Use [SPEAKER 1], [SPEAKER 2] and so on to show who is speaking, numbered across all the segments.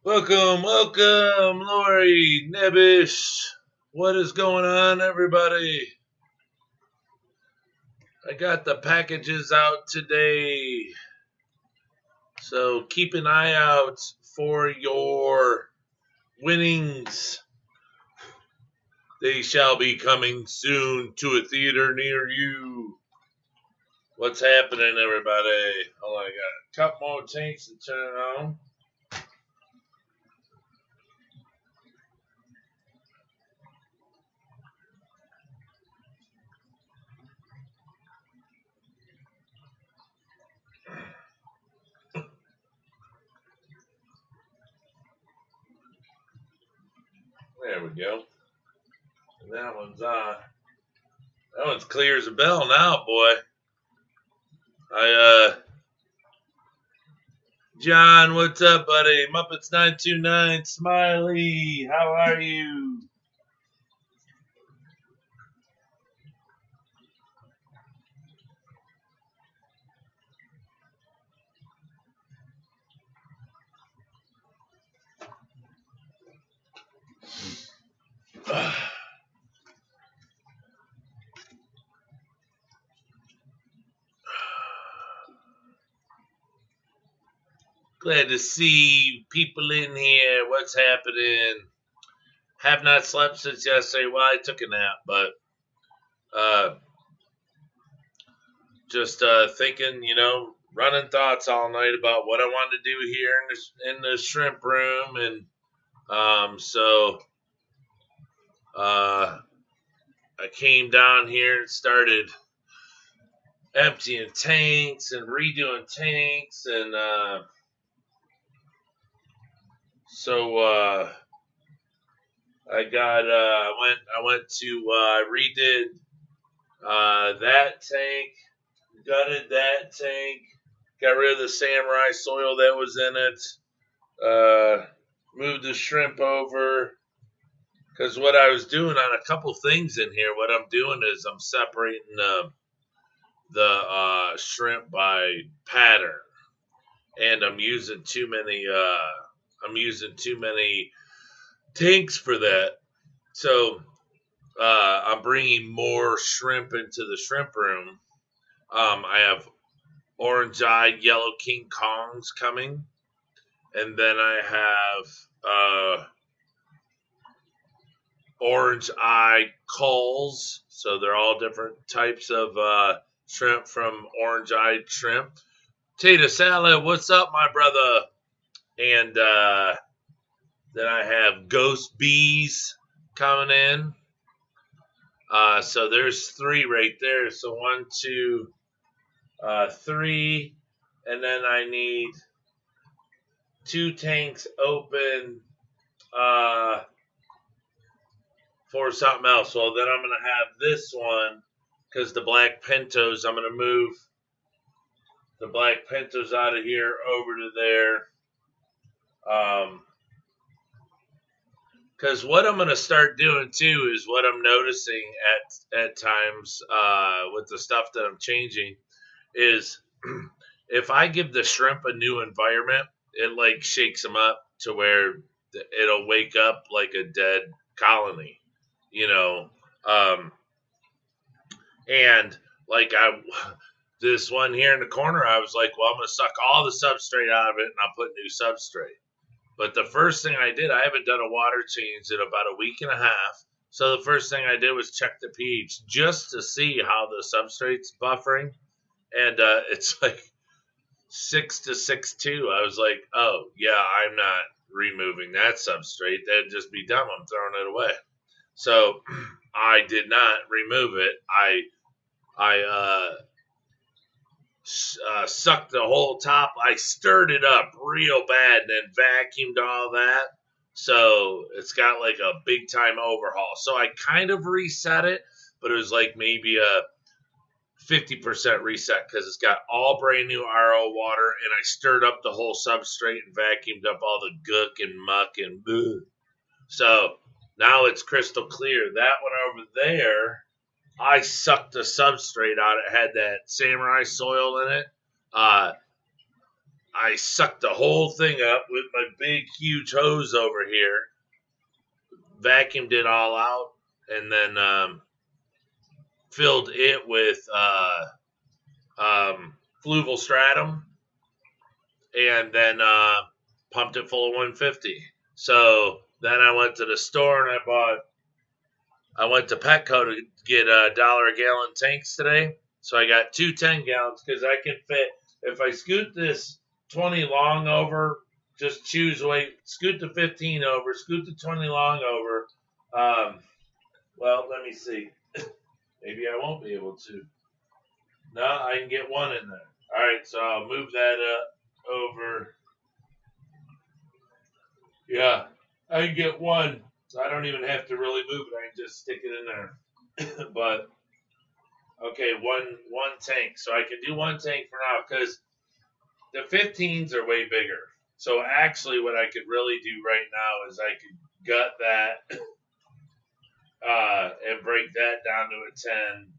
[SPEAKER 1] Welcome, Lori, Nebish. What is going on, everybody? I got the packages out today, so keep an eye out for your winnings. They shall be coming soon to a theater near you. What's happening, everybody? Oh, I got a couple more tanks to turn on. There we go. And that one's on. That one's clear as a bell now, boy. John, what's up, buddy? Muppets929, Smiley, how are you? Glad to see people in here. What's happening? Have not slept since yesterday. Well, I took a nap, but uh, just thinking, running thoughts all night about what I wanted to do here in the shrimp room, and so I came down here and started emptying tanks and redoing tanks, and so I went to redid that tank, gutted that tank, got rid of the samurai soil that was in it, moved the shrimp over. Because what I was doing on a couple things in here, what I'm doing is I'm separating the shrimp by pattern, and I'm using too many tanks for that. So I'm bringing more shrimp into the shrimp room. I have orange-eyed yellow King Kongs coming, and then I have orange-eyed culls. So they're all different types of shrimp from orange-eyed shrimp. Tater salad, what's up, my brother? And then I have ghost bees coming in. So there's three right there. So 1, 2, 3, and then I need 2 tanks open for something else. So then I'm gonna have this one because the black pintos. I'm gonna move the black pintos out of here over to there. Because what I'm gonna start doing too is what I'm noticing at times with the stuff that I'm changing is if I give the shrimp a new environment, it like shakes them up to where it'll wake up like a dead colony, you know. And like this one here in the corner, I was like, well, I'm gonna suck all the substrate out of it and I'll put new substrate. But the first thing I did, I haven't done a water change in about a week and a half. So the first thing I did was check the pH just to see how the substrate's buffering, and it's like 6 to 6.2. I was like, oh yeah, I'm not removing that substrate. That'd just be dumb. I'm throwing it away. So I did not remove it. I sucked the whole top. I stirred it up real bad and then vacuumed all that. So it's got like a big time overhaul. So I kind of reset it, but it was like maybe a 50% reset because it's got all brand new RO water, and I stirred up the whole substrate and vacuumed up all the gook and muck and boo. So now it's crystal clear. That one over there, I sucked the substrate out. It had that samurai soil in it. Uh, I sucked the whole thing up with my big, huge hose over here, vacuumed it all out, and then filled it with fluval stratum, and then pumped it full of 150. So then I went to the store and I went to Petco to get $1 a gallon tanks today. So I got two 10 gallons because I can fit, if I scoot this 20 long over, just choose weight, scoot the 15 over, scoot the 20 long over. Well, let me see. Maybe I won't be able to. No, I can get one in there. All right, so I'll move that over. Yeah, I can get one. So I don't even have to really move it. I can just stick it in there. But okay, one tank. So I can do one tank for now because the 15s are way bigger. So actually, what I could really do right now is I could gut that and break that down to a 10.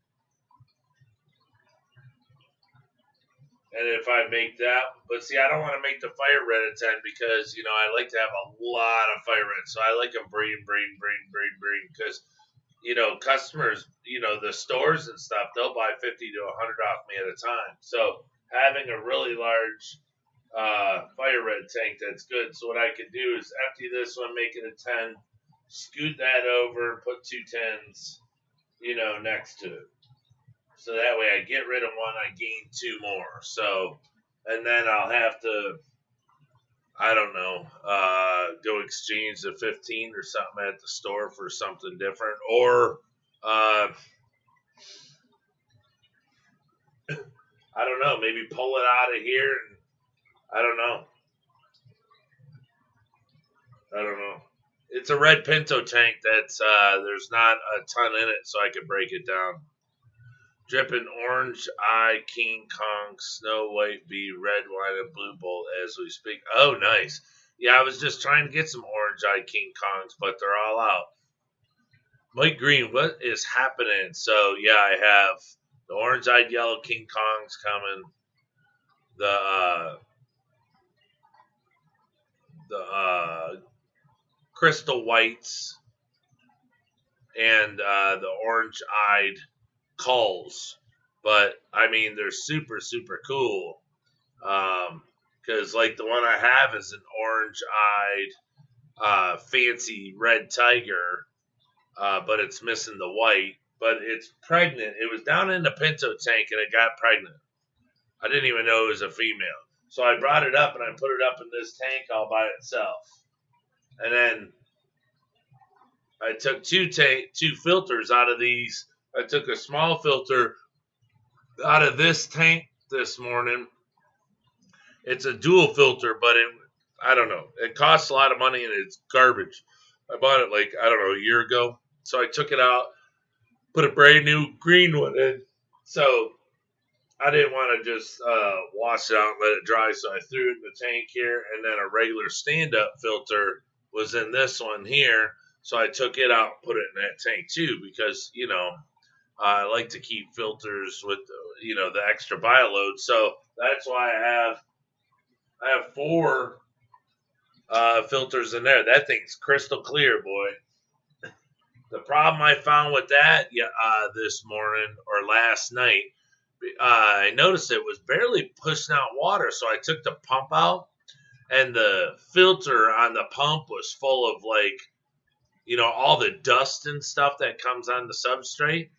[SPEAKER 1] And if I make that, but see, I don't want to make the fire red a 10 because, I like to have a lot of fire red. So I like them breeding because, customers, the stores and stuff, they'll buy 50 to 100 off me at a time. So having a really large fire red tank, that's good. So what I could do is empty this one, make it a 10, scoot that over, put two 10s, next to it. So that way I get rid of one, I gain two more. So, and then I'll have to, I don't know, go exchange the 15 or something at the store for something different. Or, I don't know, maybe pull it out of here. And I don't know. It's a red Pinto tank that's, there's not a ton in it, so I can break it down. Dripping orange eye, King Kong, Snow White bee, red wine, and blue bolt as we speak. Oh, nice. Yeah, I was just trying to get some orange eye King Kongs, but they're all out. Mike Green, what is happening? So, yeah, I have the orange eyed yellow King Kongs coming. The crystal whites and the orange eyed culls, but I mean they're super cool. Because like the one I have is an orange-eyed, fancy red tiger, but it's missing the white. But it's pregnant. It was down in the Pinto tank and it got pregnant. I didn't even know it was a female. So I brought it up and I put it up in this tank all by itself. And then I took two filters out of these. I took a small filter out of this tank this morning. It's a dual filter, but I don't know. It costs a lot of money and it's garbage. I bought it a year ago. So I took it out, put a brand new green one in. So I didn't want to just wash it out and let it dry. So I threw it in the tank here, and then a regular stand-up filter was in this one here. So I took it out and put it in that tank too because, I like to keep filters with, the extra bioload. So that's why I have four filters in there. That thing's crystal clear, boy. The problem I found with that this morning or last night, I noticed it was barely pushing out water. So I took the pump out, and the filter on the pump was full of all the dust and stuff that comes on the substrate.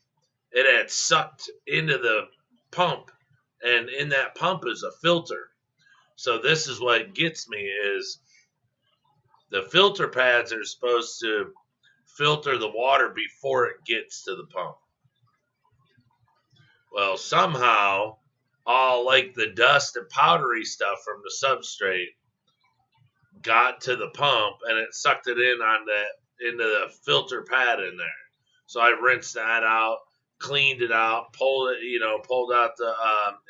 [SPEAKER 1] It had sucked into the pump, and in that pump is a filter. So this is what gets me is the filter pads are supposed to filter the water before it gets to the pump. Well, somehow all the dust and powdery stuff from the substrate got to the pump, and it sucked it into the filter pad in there. So I rinsed that out, cleaned it out, pulled out the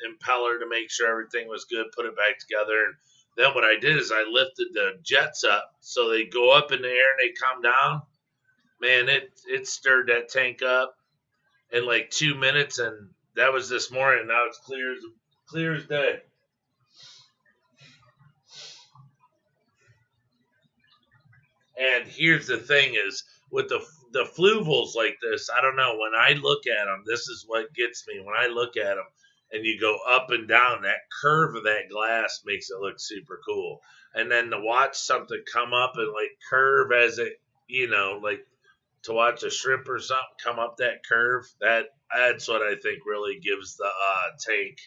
[SPEAKER 1] impeller to make sure everything was good, put it back together. And then what I did is I lifted the jets up so they go up in the air and they come down. Man, it stirred that tank up in 2 minutes, and that was this morning. Now it's clear as day. And here's the thing: is with the fluvels like this, I don't know. When I look at them, this is what gets me. When I look at them, and you go up and down, that curve of that glass makes it look super cool. And then to watch something come up and like curve as it, like to watch a shrimp or something come up that curve, that's what I think really gives the tank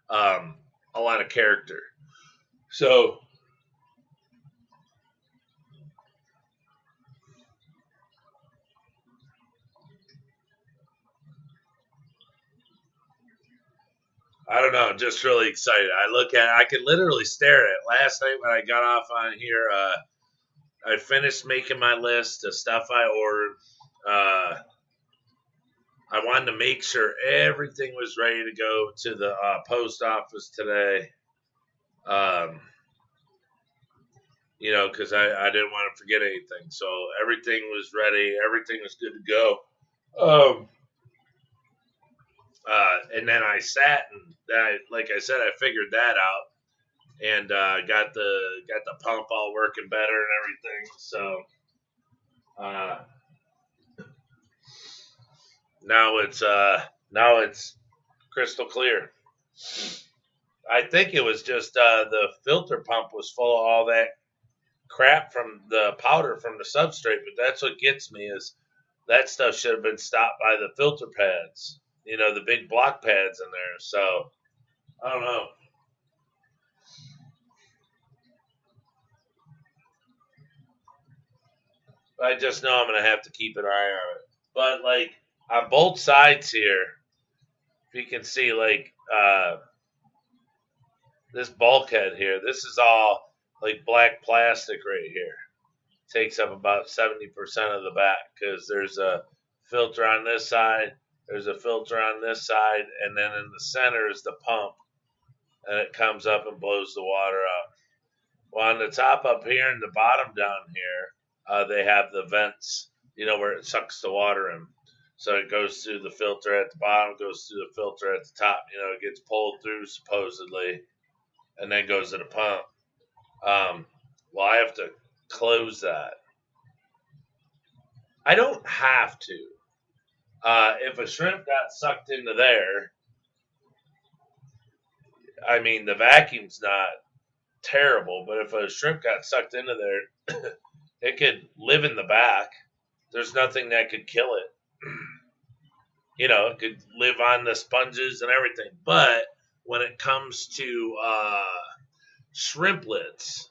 [SPEAKER 1] um, a lot of character. So I don't know, I'm just really excited. I could literally stare at it. Last night when I got off on here, I finished making my list of stuff I ordered. Uh, I wanted to make sure everything was ready to go to the post office today. Um, because I didn't want to forget anything. So everything was ready. Everything was good to go. Um, and then I sat and like I said, I figured that out and got the pump all working better and everything. So uh, now it's crystal clear. I think it was just the filter pump was full of all that crap from the powder from the substrate, but that's what gets me is that stuff should have been stopped by the filter pads, the big block pads in there. So I don't know. I just know I'm gonna have to keep an eye on it. But like on both sides here, if you can see like this bulkhead here, this is all like black plastic right here. Takes up about 70% of the back because there's a filter on this side, there's a filter on this side, and then in the center is the pump, and it comes up and blows the water out. Well, on the top up here and the bottom down here, they have the vents, where it sucks the water in. So it goes through the filter at the bottom, goes through the filter at the top. It gets pulled through supposedly, and then goes to the pump. Well, I have to close that. I don't have to. If a shrimp got sucked into there, I mean, the vacuum's not terrible, but if a shrimp got sucked into there, it could live in the back. There's nothing that could kill it. It could live on the sponges and everything. But when it comes to shrimplets,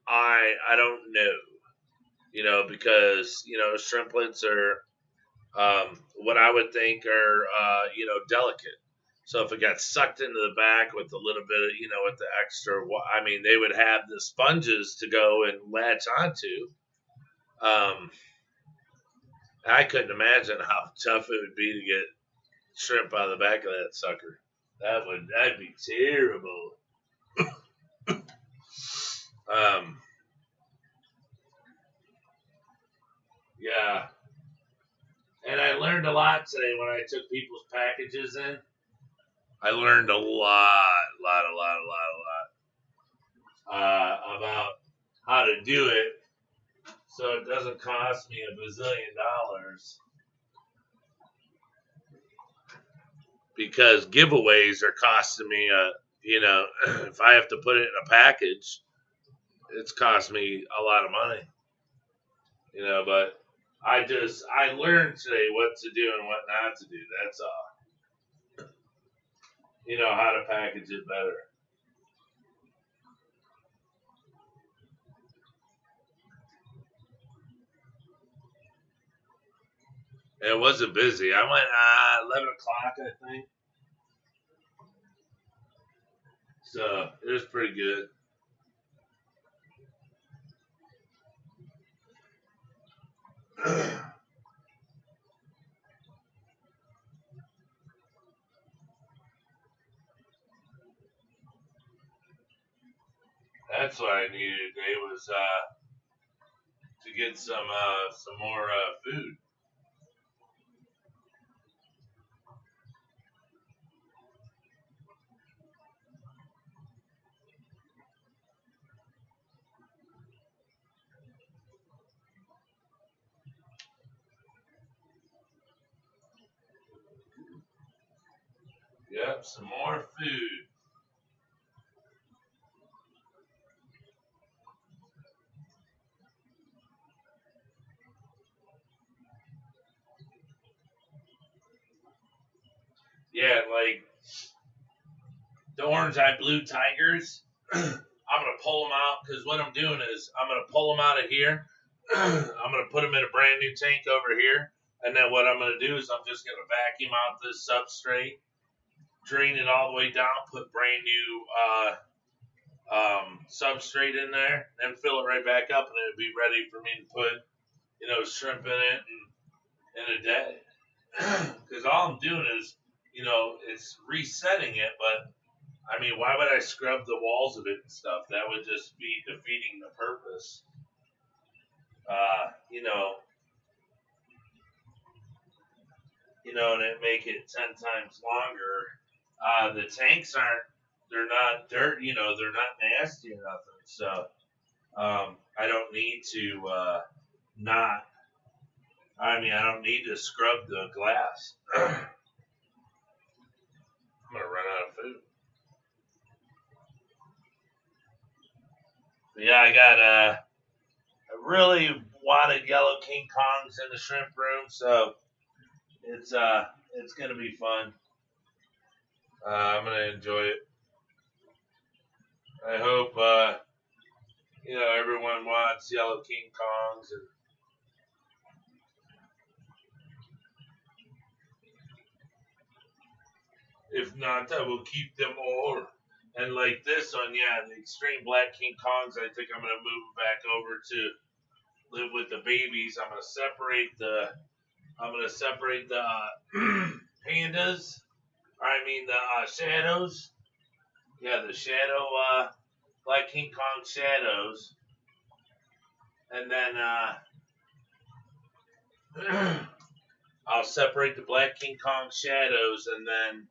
[SPEAKER 1] I don't know. Because shrimplets are what I would think are delicate. So if it got sucked into the back with a little bit of with the extra, I mean, they would have the sponges to go and latch onto. I couldn't imagine how tough it would be to get shrimp on the back of that sucker. That'd be terrible. Um, yeah. And I learned a lot today when I took people's packages in. I learned a lot about how to do it so it doesn't cost me $1 bazillion. Because giveaways are costing me if I have to put it in a package, it's cost me a lot of money. But I learned today what to do and what not to do. That's all. How to package it better. And it wasn't busy. I went 11 o'clock, I think. So it was pretty good. That's what I needed today was to get some more food. Yep, some more food. Yeah, like the orange eye blue tigers. I'm gonna pull them out because what I'm doing is I'm gonna pull them out of here. I'm gonna put them in a brand new tank over here, and then what I'm gonna do is I'm just gonna vacuum out this substrate, drain it all the way down, put brand new substrate in there, and fill it right back up, and it'll be ready for me to put shrimp in it in a day. Because all I'm doing is it's resetting it, but I mean, why would I scrub the walls of it and stuff? That would just be defeating the purpose. You know, and it make it 10 times longer. The tanks they're not dirt, they're not nasty or nothing. So, I don't need to, I don't need to scrub the glass. I'm going to run out of food. But yeah, I really wanted yellow King Kongs in the shrimp room, so it's gonna be fun. I'm gonna enjoy it. I hope everyone wants yellow King Kongs, and if not, I will keep them all. And like this one, yeah, the extreme black King Kongs, I think I'm gonna move them back over to live with the babies. I'm gonna separate the pandas. The shadows. Yeah, the shadow Black King Kong shadows. And then I'll separate the Black King Kong shadows, and then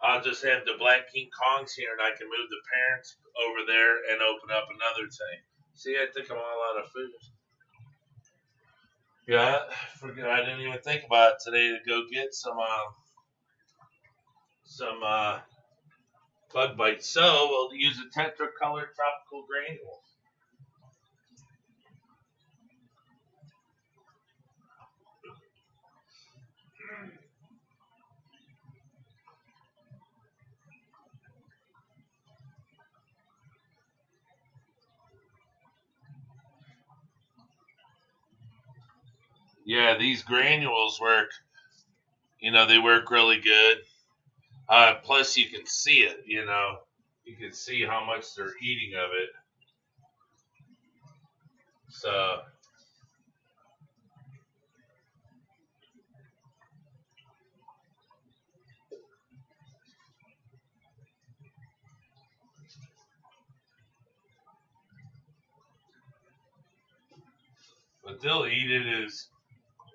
[SPEAKER 1] I'll just have the Black King Kongs here, and I can move the parents over there and open up another tank. See, I think I'm all out of food. Yeah, I didn't even think about it today to go get some bug bites. So we'll use a tetracolored tropical granule. Yeah, these granules work. They work really good. Plus, you can see it. You can see how much they're eating of it. So, but they'll eat it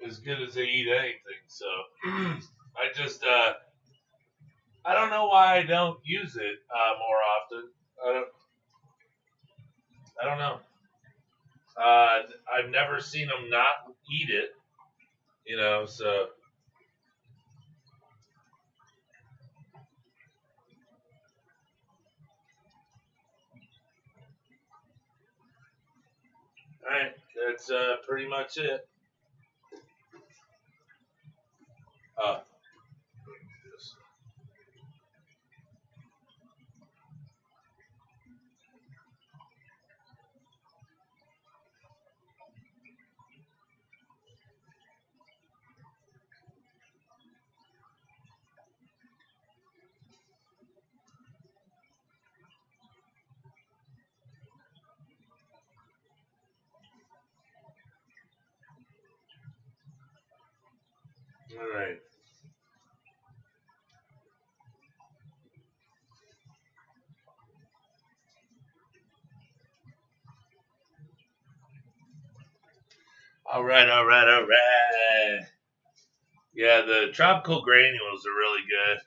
[SPEAKER 1] as good as they eat anything. So, I just I don't know why I don't use it more often. I don't know. I've never seen them not eat it. So. All right, that's pretty much it. Uh, all right. All right, all right, all right. Yeah, the tropical granules are really good.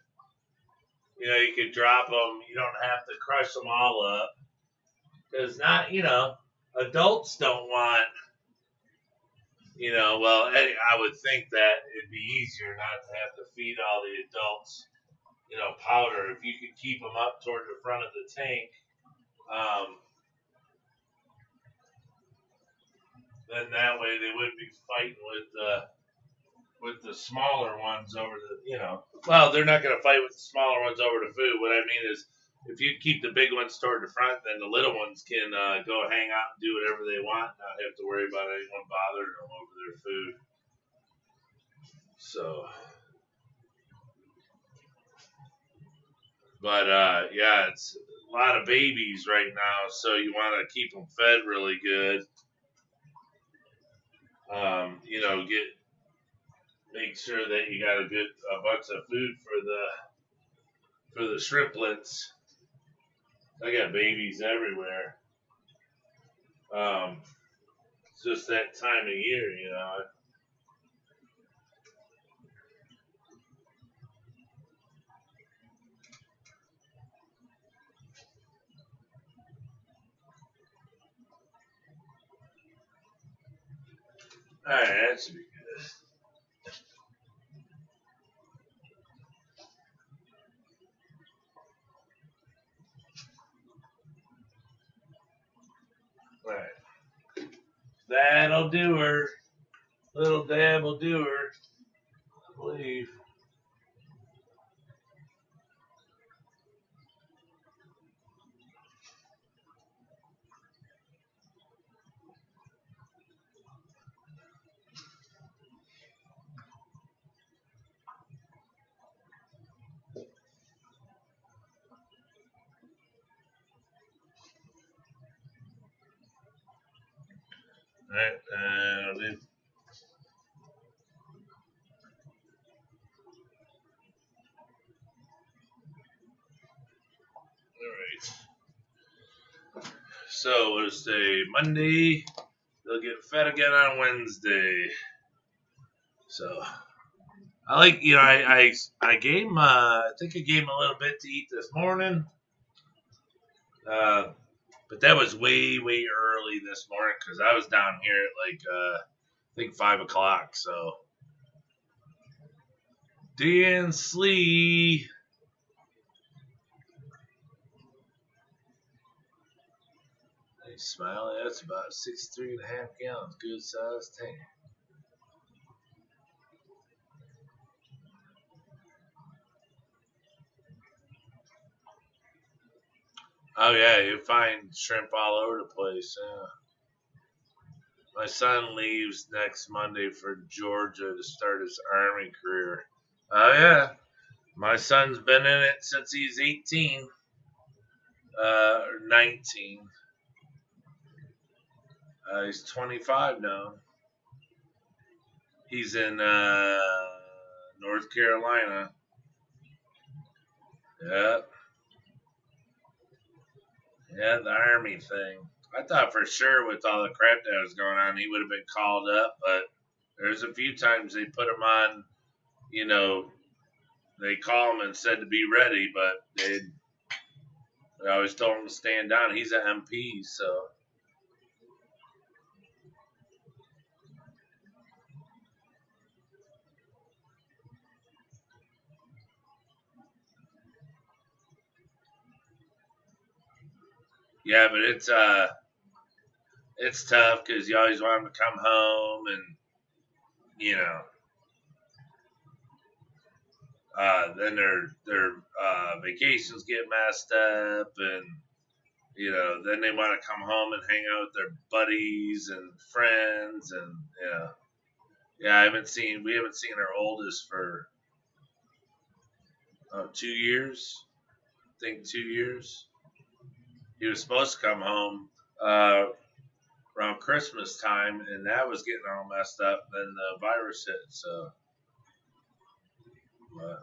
[SPEAKER 1] You could drop them. You don't have to crush them all up. Because adults don't want Well, I would think that it'd be easier not to have to feed all the adults, powder. If you could keep them up toward the front of the tank, um, then that way they wouldn't be fighting with the smaller ones over Well, they're not going to fight with the smaller ones over the food. What I mean is, if you keep the big ones toward the front, then the little ones can go hang out and do whatever they want, not have to worry about anyone bothering them over their food. So, but yeah, it's a lot of babies right now, so you want to keep them fed really good. Make sure that you got a bunch of food for the shrimplets. I got babies everywhere. It's just that time of year. All right, that should be good. All right, that'll do her. Little dab will do her, I believe. All right, that'll do. All right. So what is today? Monday. They'll get fed again on Wednesday. So I like, I gave him, I think I gave him a little bit to eat this morning. But that was way, way early this morning because I was down here at like, I think 5 o'clock. So, Dan Slee. Nice smile. That's about 63.5 gallons. Good size tank. Oh yeah, you find shrimp all over the place. Yeah. My son leaves next Monday for Georgia to start his Army career. Oh yeah, my son's been in it since he's 18, or 19. He's 25 now. He's in North Carolina. Yeah, yeah, the Army thing. I thought for sure with all the crap that was going on, he would have been called up, but there's a few times they put him on, you know, they call him and said to be ready, but they always told him to stand down. He's an MP, so. Yeah, but it's tough because you always want him to come home, and you know, then their vacations get messed up, and then they want to come home and hang out with their buddies and friends, and yeah, we haven't seen our oldest for 2 years. I think 2 years. He was supposed to come home around Christmas time, and that was getting all messed up. Then the virus hit, so. But,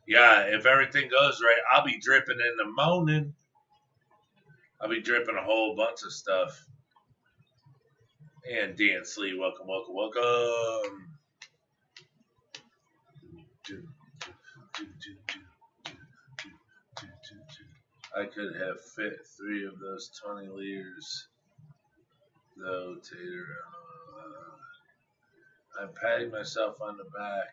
[SPEAKER 1] yeah, if everything goes right, I'll be dripping in the morning. I'll be dripping a whole bunch of stuff. And Dan Slee, welcome, welcome, welcome. I could have fit 3 of those 20 liters, though, Tater. I'm patting myself on the back.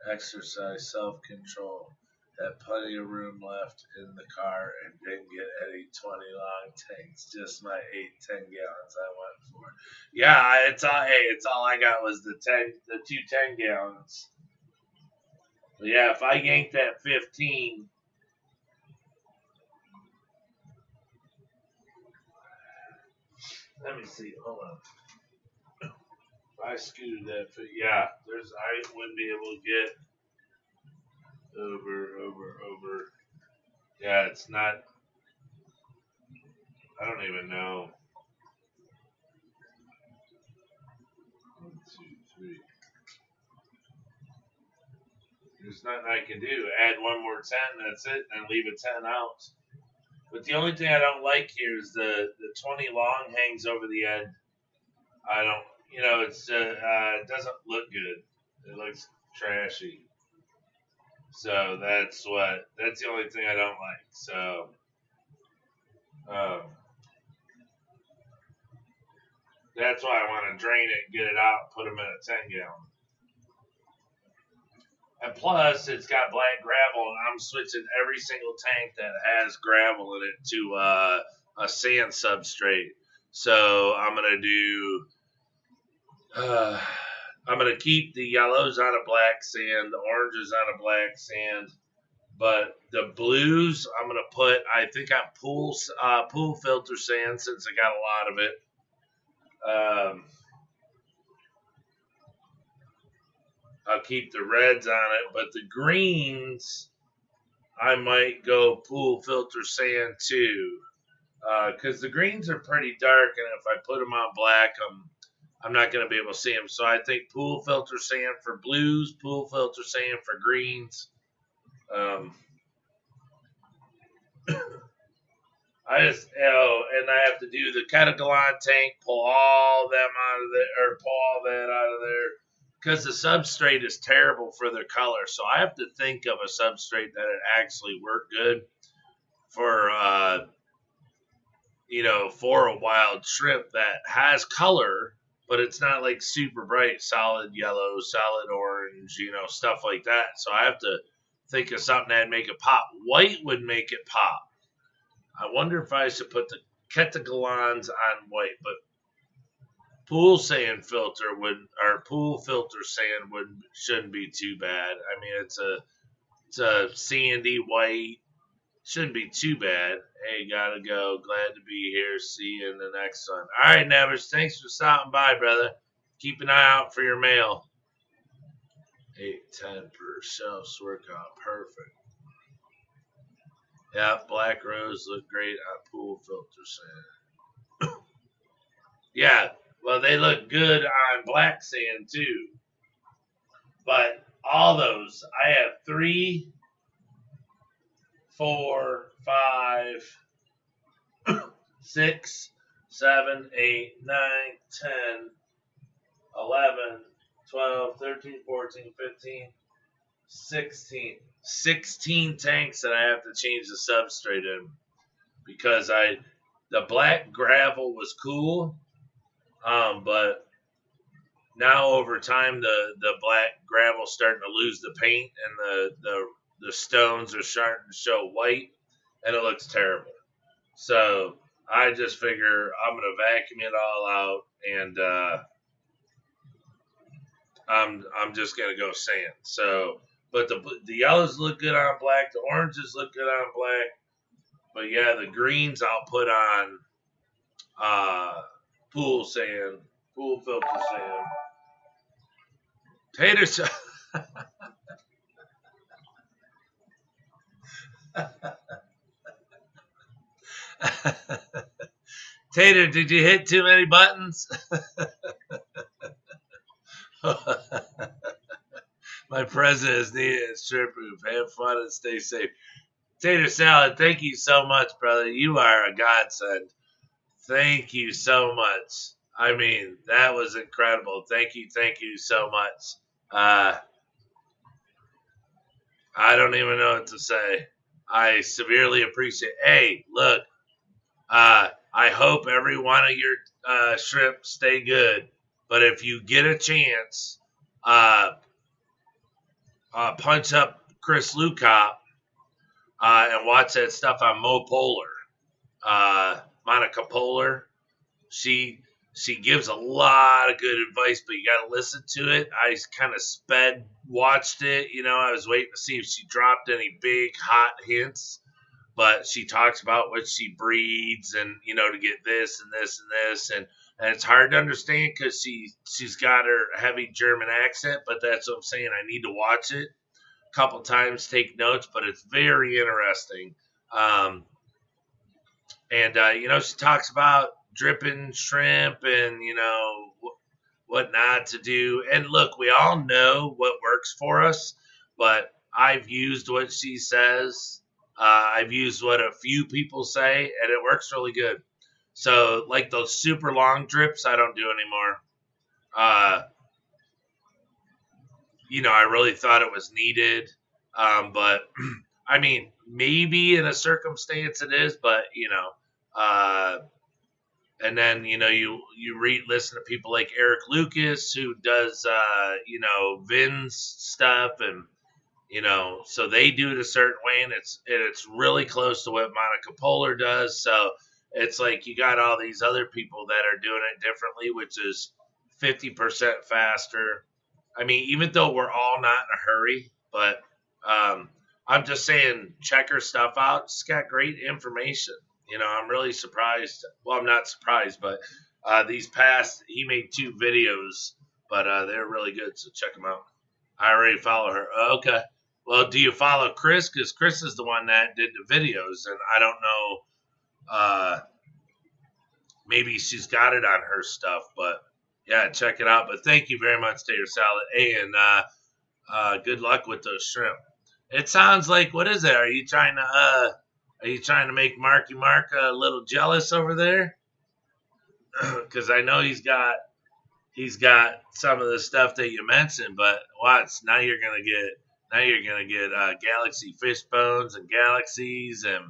[SPEAKER 1] Exercise self-control. Had plenty of room left in the car and didn't get any 20 long tanks. Just my 8-10 gallons I went for. Yeah, it's all I got was the 2 10 gallons. But yeah, if I yanked that 15. Let me see. Hold on. If I scooted that, yeah, I wouldn't be able to get over. Yeah, it's not. I don't even know. 1, 2, 3. There's nothing I can do. Add one more 10, that's it, and leave a 10 out. But the only thing I don't like here is the 20 long hangs over the end. I don't, it's it doesn't look good. It looks trashy. So that's the only thing I don't like. So, that's why I want to drain it, get it out, put them in a 10 gallon. And plus, it's got black gravel, and I'm switching every single tank that has gravel in it to a sand substrate. So I'm gonna keep the yellows on a black sand, the oranges on a black sand, but the blues I'm gonna put. I think on pool filter sand since I got a lot of it. I'll keep the reds on it, but the greens, I might go pool filter sand too, because the greens are pretty dark, and if I put them on black, I'm not going to be able to see them. So I think pool filter sand for blues, pool filter sand for greens. And I have to do the Catagalan tank, pull all them out of there, or pull all that out of there. Because the substrate is terrible for their color. So I have to think of a substrate that would actually work good for, for a wild shrimp that has color, but it's not like super bright, solid yellow, solid orange, stuff like that. So I have to think of something that'd make it pop. White would make it pop. I wonder if I should put the Ketagalans on white, but pool sand filter pool filter sand shouldn't be too bad. I mean, it's a sandy white, shouldn't be too bad. Hey, gotta go. Glad to be here. See you in the next one. All right, Nevers, thanks for stopping by, brother. Keep an eye out for your mail. 8-10 per shelf workout, perfect. Yeah, black rose look great on pool filter sand. Yeah. Well, they look good on black sand too. But all those, I have 3, 4, 5, 6, 7, 8, 9, 10, 11, 12, 13, 14, 15, 16. 16 tanks that I have to change the substrate in because the black gravel was cool. But now over time the black gravel starting to lose the paint and the stones are starting to show white and it looks terrible. So I just figure I'm gonna vacuum it all out and I'm just gonna go sand. So, but the yellows look good on black, the oranges look good on black, but yeah, the greens I'll put on pool sand, pool filter sand. Tater Tater, did you hit too many buttons? My president is needed in strip roof. Have fun and stay safe. Tater Salad, thank you so much, brother. You are a godsend. Thank you so much. I mean, that was incredible. Thank you so much. I don't even know what to say. I severely appreciate. Hey, look, I hope every one of your shrimp stay good. But if you get a chance, uh, punch up Chris Lukop and watch that stuff on Mo Polar, Monica Polar. She she gives a lot of good advice, but you got to listen to it. I kind of sped watched it. I was waiting to see if she dropped any big hot hints, but she talks about what she breeds and to get this and this and this and it's hard to understand because she's got her heavy German accent, but that's what I'm saying. I need to watch it a couple times, take notes, but it's very interesting. Um, and she talks about dripping shrimp and what not to do. And look, we all know what works for us, but I've used what she says. I've used what a few people say, and it works really good. So, like those super long drips, I don't do anymore. Uh, I really thought it was needed, but I mean, maybe in a circumstance it is, but uh, and then you read listen to people like Eric Lucas who does Vin's stuff, and so they do it a certain way, and it's really close to what Monica Polar does. So it's like you got all these other people that are doing it differently, which is 50% faster. I mean, even though we're all not in a hurry, but um, I'm just saying, check her stuff out. She's got great information. I'm really surprised. Well, I'm not surprised, but he made 2 videos, but they're really good. So check them out. I already follow her. Okay. Well, do you follow Chris? Because Chris is the one that did the videos, and I don't know. Maybe she's got it on her stuff, but yeah, check it out. But thank you very much, Tater Salad. Hey, and good luck with those shrimp. It sounds like, what is it? Are you trying to make Marky Mark a little jealous over there? Because I know he's got some of the stuff that you mentioned, but watch, now you're gonna get Galaxy fish bones and galaxies, and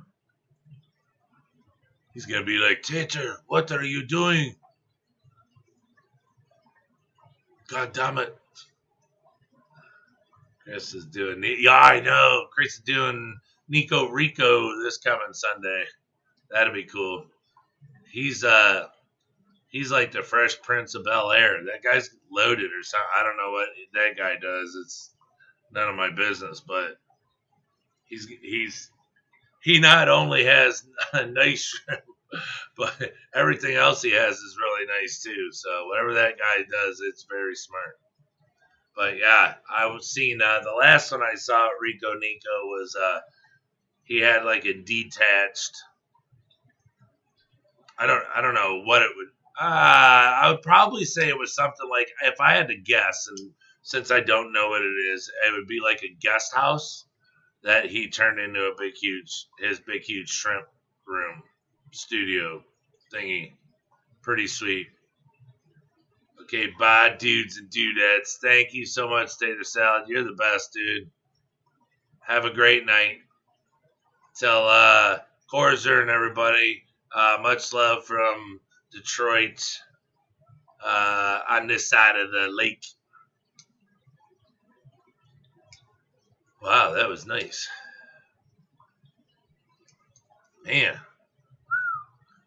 [SPEAKER 1] he's gonna be like, Tater, what are you doing? God damn it. Chris is doing, yeah, I know. Chris is doing Nico Rico this coming Sunday. That'd be cool. He's like the Fresh Prince of Bel Air. That guy's loaded or something. I don't know what that guy does. It's none of my business. But he not only has a nice shrimp, but everything else he has is really nice too. So whatever that guy does, it's very smart. But yeah, I was seeing the last one I saw at Rico Nico was he had like a detached. I don't know what it would. I would probably say it was something like, if I had to guess, and since I don't know what it is, it would be like a guest house that he turned into his big huge shrimp room studio thingy. Pretty sweet. Okay, bye, dudes and dudettes. Thank you so much, Tater Salad. You're the best, dude. Have a great night. Tell Corzer and everybody much love from Detroit on this side of the lake. Wow, that was nice. Man,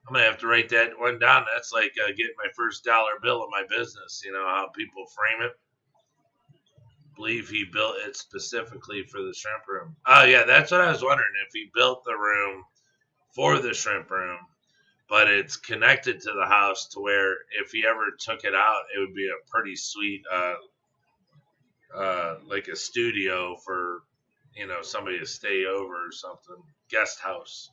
[SPEAKER 1] I'm going to have to write that one down. That's like getting my first dollar bill of my business. You know how people frame it? I believe he built it specifically for the shrimp room. Oh, yeah, that's what I was wondering. If he built the room for the shrimp room, but it's connected to the house to where if he ever took it out, it would be a pretty sweet, like a studio for, somebody to stay over or something. Guest house.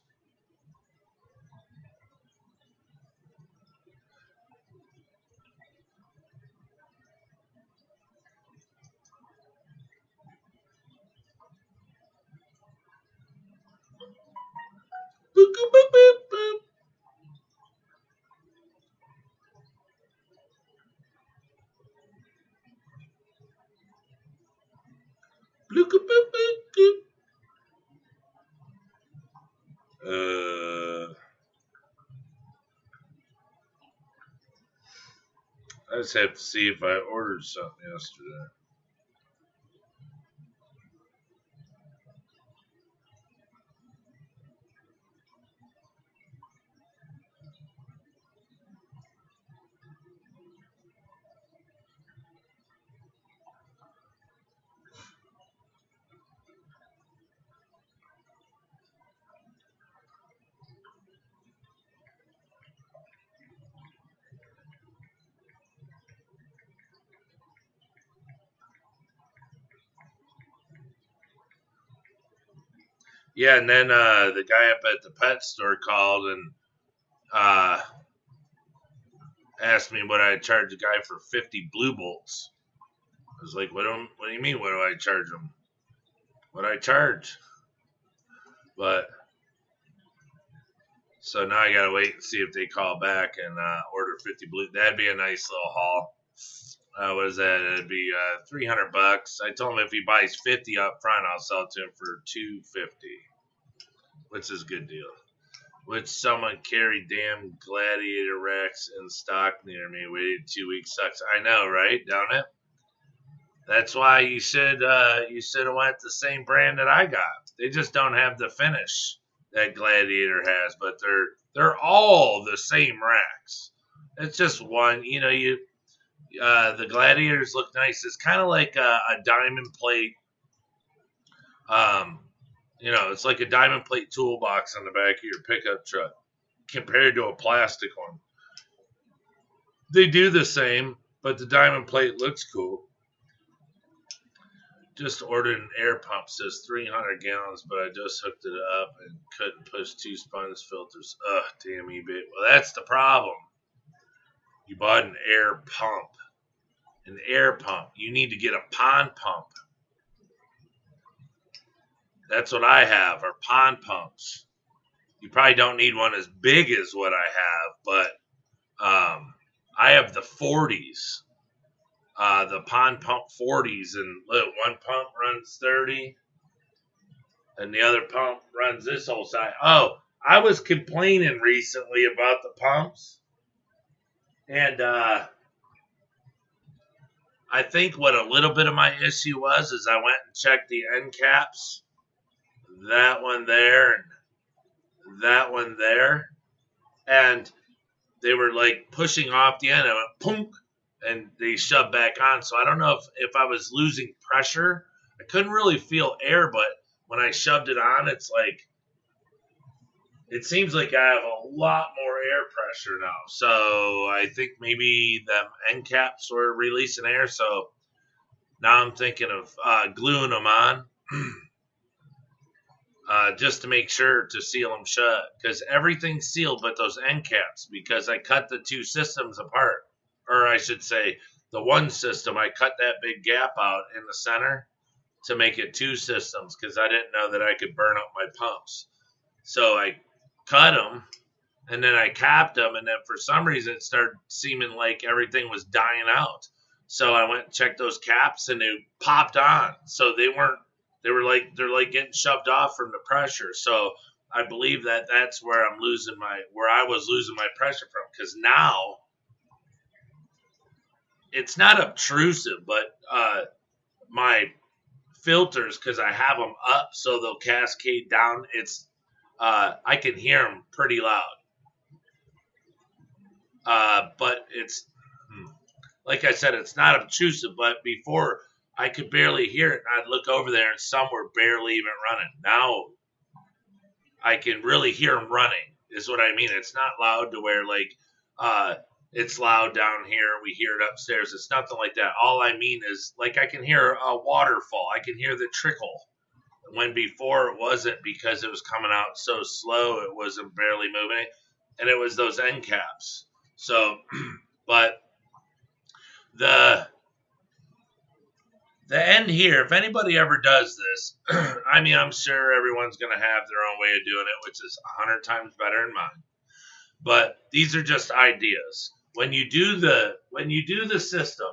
[SPEAKER 1] Boop, boop, boop, boop, boop. Bloop, boop, boop, boop, boop. I just have to see if I ordered something yesterday. Yeah, and then the guy up at the pet store called and uh, asked me what I charge a guy for 50 blue bolts. I was like, what do you mean? What do I charge him? What I charge? But so now I gotta wait and see if they call back and order 50 blue. That'd be a nice little haul. What is that? It'd be $300. I told him if he buys 50 up front, I'll sell it to him for $250, which is a good deal. Which someone carried damn Gladiator Rex in stock near me. Waited 2 weeks. Sucks. I know, right? Don't it? That's why you should have went the same brand that I got. They just don't have the finish that Gladiator has, but they're all the same racks. It's just one. You know, the Gladiators look nice. It's kind of like a diamond plate. You know, it's like a diamond plate toolbox on the back of your pickup truck compared to a plastic one. They do the same, but the diamond plate looks cool. Just ordered an air pump, says 300 gallons, but I just hooked it up and couldn't push 2 sponge filters. Ugh, damn eBay. Well, that's the problem. You bought an air pump. An air pump. You need to get a pond pump. That's what I have, are pond pumps. You probably don't need one as big as what I have, but I have the 40s. The pond pump 40s, and look, one pump runs 30, and the other pump runs this whole side. Oh, I was complaining recently about the pumps, and I think what a little bit of my issue was is I went and checked the end caps. That one there and that one there, and they were like pushing off the end. I went punk, and they shoved back on. So I don't know if I was losing pressure. I couldn't really feel air, but when I shoved it on, it's like it seems like I have a lot more air pressure now. So I think maybe the end caps were releasing air. So now I'm thinking of gluing them on. Just to make sure to seal them shut, because everything's sealed but those end caps, because I cut the 2 systems apart, or I should say the one system, I cut that big gap out in the center to make it 2 systems, because I didn't know that I could burn up my pumps. So I cut them, and then I capped them, and then for some reason it started seeming like everything was dying out. So I went and checked those caps, and they popped on. So they're like getting shoved off from the pressure. So I believe that that's where I was losing my pressure from, because now it's not obtrusive, but my filters, because I have them up so they'll cascade down, I can hear them pretty loud. But it's, like I said, it's not obtrusive, but before I could barely hear it, and I'd look over there and some were barely even running. Now I can really hear them running, is what I mean. It's not loud to where like it's loud down here, we hear it upstairs. It's nothing like that. All I mean is like I can hear a waterfall. I can hear the trickle. When before it wasn't, because it was coming out so slow, it wasn't barely moving. And it was those end caps. So, but the end here, if anybody ever does this, I mean, I'm sure everyone's going to have their own way of doing it, which is 100 times better than mine. But these are just ideas. When you do the system,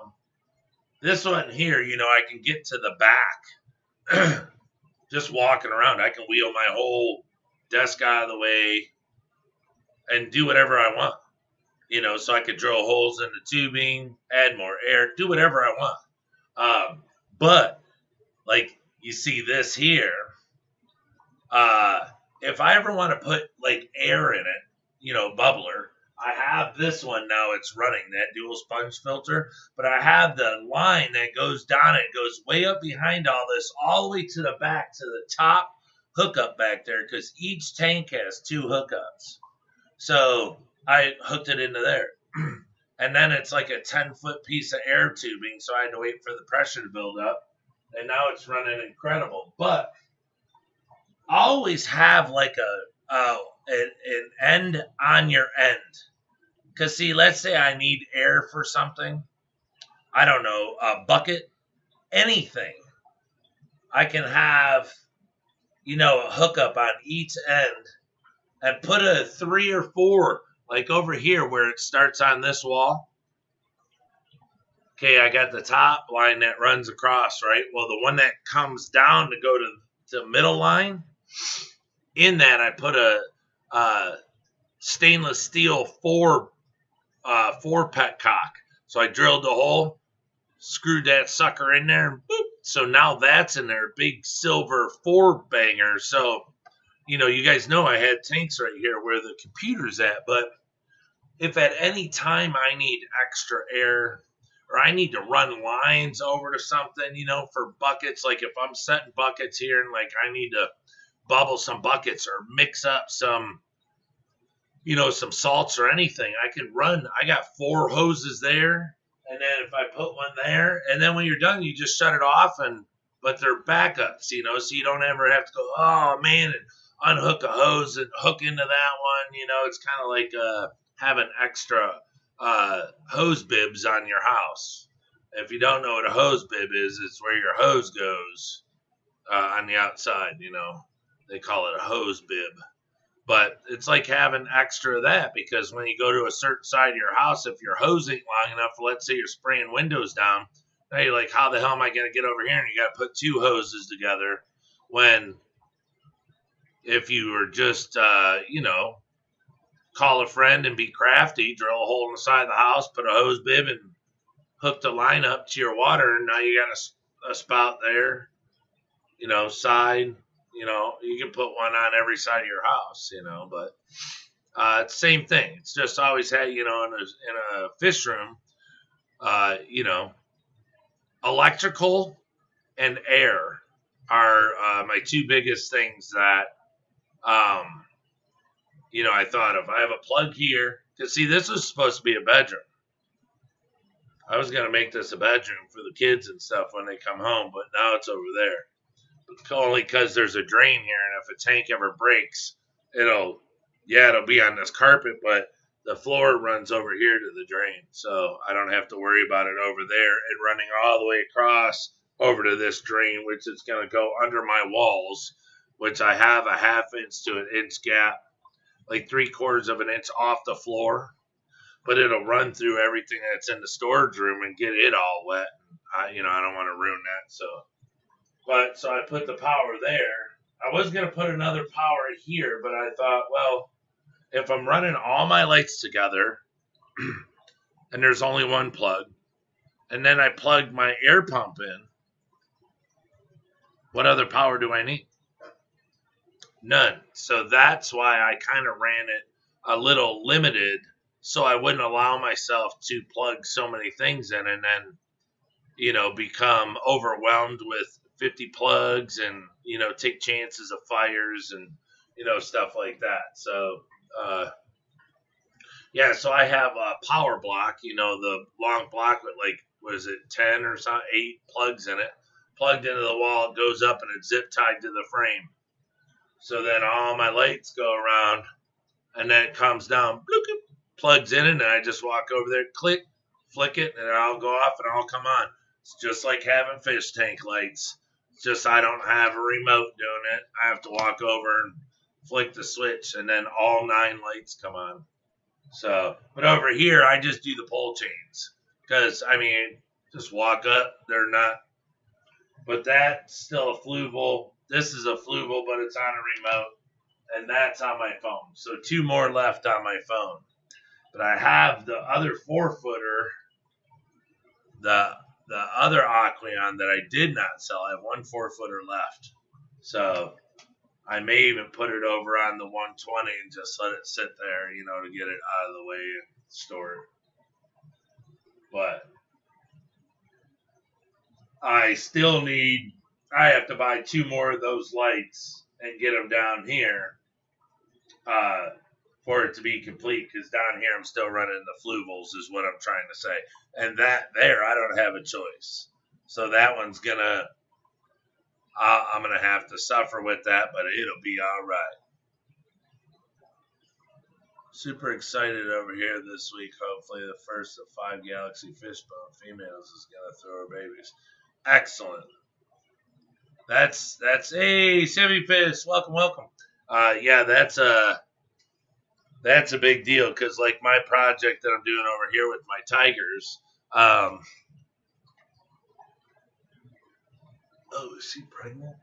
[SPEAKER 1] this one here, you know, I can get to the back just walking around. I can wheel my whole desk out of the way and do whatever I want. so I could drill holes in the tubing, add more air, do whatever I want. But like you see this here, if I ever want to put like air in it, bubbler, I have this one now. It's running that dual sponge filter, but I have the line that goes down. It goes way up behind all this, all the way to the back, to the top hookup back there, because each tank has 2 hookups. So I hooked it into there. And then it's like a 10-foot piece of air tubing, so I had to wait for the pressure to build up. And now it's running incredible. But I always have like an end on your end. Because, see, let's say I need air for something. I don't know, a bucket, anything. I can have, a hookup on each end and put a 3 or 4, like over here where it starts on this wall. Okay, I got the top line that runs across, right? Well, the one that comes down to go to the middle line, in that I put a stainless steel 4 petcock. So I drilled the hole, screwed that sucker in there, and boop. So now that's in there, big silver 4 banger. So, you guys know I had tanks right here where the computer's at. But if at any time I need extra air or I need to run lines over to something, for buckets, like if I'm setting buckets here and like I need to bubble some buckets or mix up some, some salts or anything, I can run. I got 4 hoses there. And then if I put one there, and then when you're done, you just shut it off, but they're backups, so you don't ever have to go, oh man, and unhook a hose and hook into that one. It's kind of like having extra hose bibs on your house. If you don't know what a hose bib is, it's where your hose goes on the outside. They call it a hose bib. But it's like having extra of that, because when you go to a certain side of your house, if your hose ain't long enough, let's say you're spraying windows down, now you're like, how the hell am I going to get over here? And you got to put 2 hoses together. When if you were just, call a friend and be crafty, drill a hole in the side of the house, put a hose bib and hook the line up to your water, and now you got a spout there, side. You can put one on every side of your house, but it's the same thing. It's just always had, in a fish room, electrical and air are my 2 biggest things that, I thought of. I have a plug here. Because, see, this was supposed to be a bedroom. I was going to make this a bedroom for the kids and stuff when they come home, but now it's over there. Only because there's a drain here, and if a tank ever breaks, it'll be on this carpet, but the floor runs over here to the drain, so I don't have to worry about it over there and running all the way across over to this drain, which is going to go under my walls, which I have a 1/2 inch to 1 inch gap, like 3/4 of an inch off the floor, but it'll run through everything that's in the storage room and get it all wet. I don't want to ruin that, so I put the power there. I was going to put another power here, but I thought, well, if I'm running all my lights together and there's only one plug, and then I plugged my air pump in, what other power do I need? None. So that's why I kind of ran it a little limited, so I wouldn't allow myself to plug so many things in and then, become overwhelmed with 50 plugs and, take chances of fires and, stuff like that. So, so I have a power block, the long block with 10 or something, 8 plugs in it, plugged into the wall, it goes up and it's zip tied to the frame. So then all my lights go around and then it comes down, bloop, plugs in it, and I just walk over there, click, flick it, and I'll go off and I'll come on. It's just like having fish tank lights. It's just I don't have a remote doing it. I have to walk over and flick the switch, and then all 9 lights come on. So, but over here, I just do the pull chains. Because, just walk up. They're not. But that's still a Fluval. This is a Fluval, but it's on a remote. And that's on my phone. So 2 more left on my phone. But I have the other 4-footer, the other Aqueon that I did not sell. I have one 4-footer left. So I may even put it over on the 120 and just let it sit there, to get it out of the way and store it. But I have to buy 2 more of those lights and get them down here for it to be complete, because down here I'm still running the Fluvels is what I'm trying to say. And that there, I don't have a choice. So that one's I'm going to have to suffer with that, but it'll be all right. Super excited over here this week. Hopefully the first of 5 Galaxy Fishbone females is going to throw her babies. Excellent. That's hey, Semi Fish, welcome. Yeah, that's a big deal, because like my project that I'm doing over here with my tigers. Oh, is she pregnant?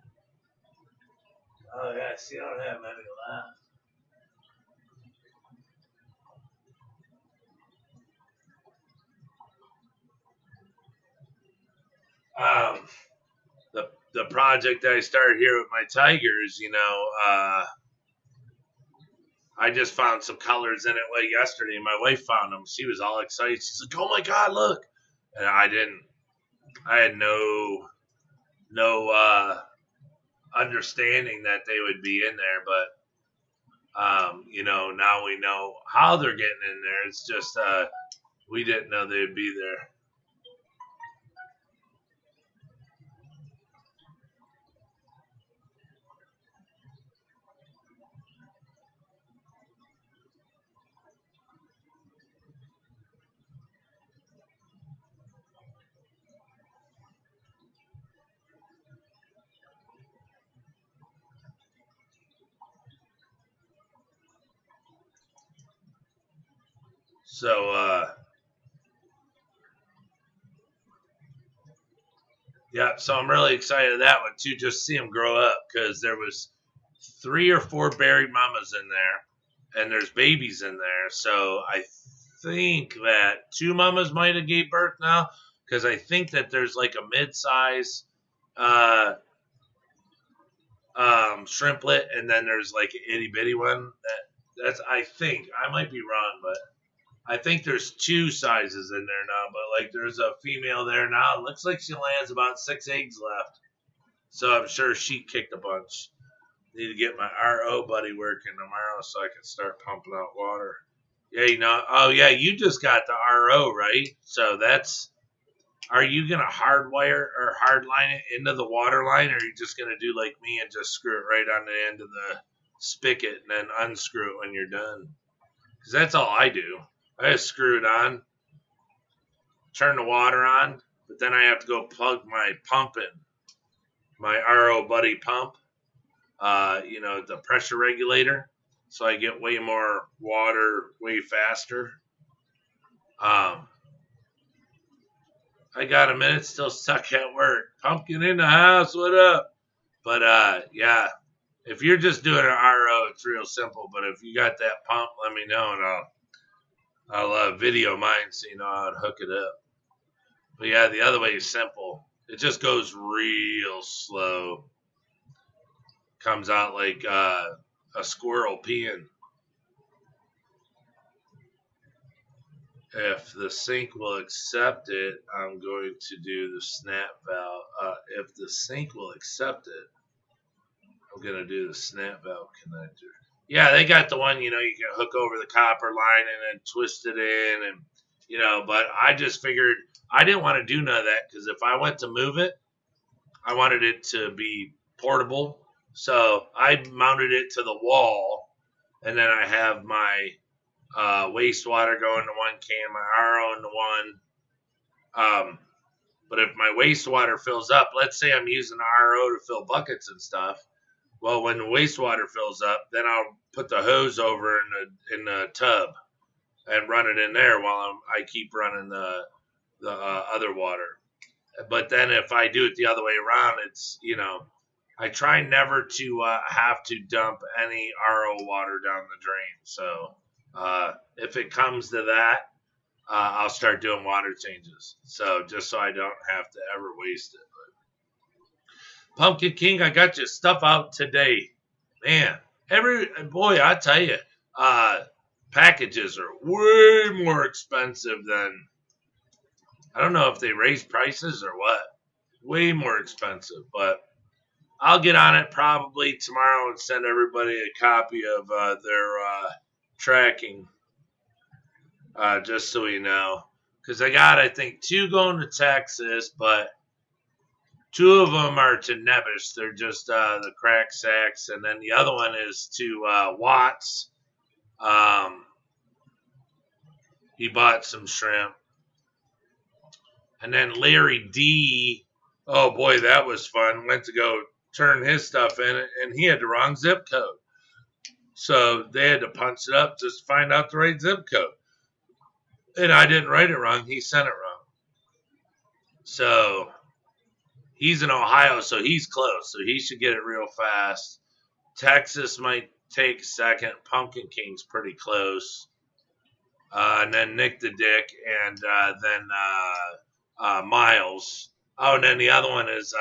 [SPEAKER 1] Oh yeah, she don't have many left. The project that I started here with my tigers, I just found some colors in it like yesterday. My wife found them. She was all excited. She's like, "Oh my God, look!" And I had no understanding that they would be in there, but now we know how they're getting in there. It's just we didn't know they'd be there. So yeah, so I'm really excited to that one too, just see them grow up, because there was 3 or 4 buried mamas in there, and there's babies in there. So I think that 2 mamas might have gave birth now, because I think that there's like a mid-size shrimplet, and then there's like an itty bitty one. That's I think, I might be wrong, but I think there's 2 sizes in there now. But like there's a female there now. It looks like she lands about 6 eggs left. So I'm sure she kicked a bunch. Need to get my RO buddy working tomorrow so I can start pumping out water. Yeah, oh yeah, you just got the RO, right? So are you going to hardwire or hardline it into the water line, or are you just going to do like me and just screw it right on the end of the spigot and then unscrew it when you're done? Because that's all I do. I just screw it on, turn the water on, but then I have to go plug my pump in, my RO buddy pump, the pressure regulator, so I get way more water way faster. I got a minute, still stuck at work. Pumpkin in the house, what up? But yeah, if you're just doing an RO, it's real simple. But if you got that pump, let me know, and I'll video mine so you know how to hook it up. But yeah, the other way is simple. It just goes real slow. Comes out like a squirrel peeing. If the sink will accept it, I'm going to do the snap valve. If the sink will accept it, I'm going to do the snap valve connector. Yeah, they got the one, you can hook over the copper line and then twist it in. And, but I just figured I didn't want to do none of that, because if I went to move it, I wanted it to be portable. So I mounted it to the wall, and then I have my wastewater going to one can, my RO into one. But if my wastewater fills up, let's say I'm using RO to fill buckets and stuff. Well, when the wastewater fills up, then I'll put the hose over in the tub and run it in there while I keep running the other water. But then if I do it the other way around, it's I try never to have to dump any RO water down the drain. So If it comes to that, I'll start doing water changes. So just so I don't have to ever waste it. Pumpkin King, I got your stuff out today. Man, I tell you, packages are way more expensive than, I don't know if they raise prices or what. Way more expensive, but I'll get on it probably tomorrow and send everybody a copy of their tracking, just so we know. Because I think 2 going to Texas, but 2 of them are to Nevis. They're just the crack sacks. And then the other one is to Watts. He bought some shrimp. And then Larry D, oh boy, that was fun. Went to go turn his stuff in, and he had the wrong zip code. So they had to punch it up just to find out the right zip code. And I didn't write it wrong. He sent it wrong. So he's in Ohio, so he's close. So he should get it real fast. Texas might take second. Pumpkin King's pretty close. And then Nick the Dick, and then Miles. Oh, and then the other one is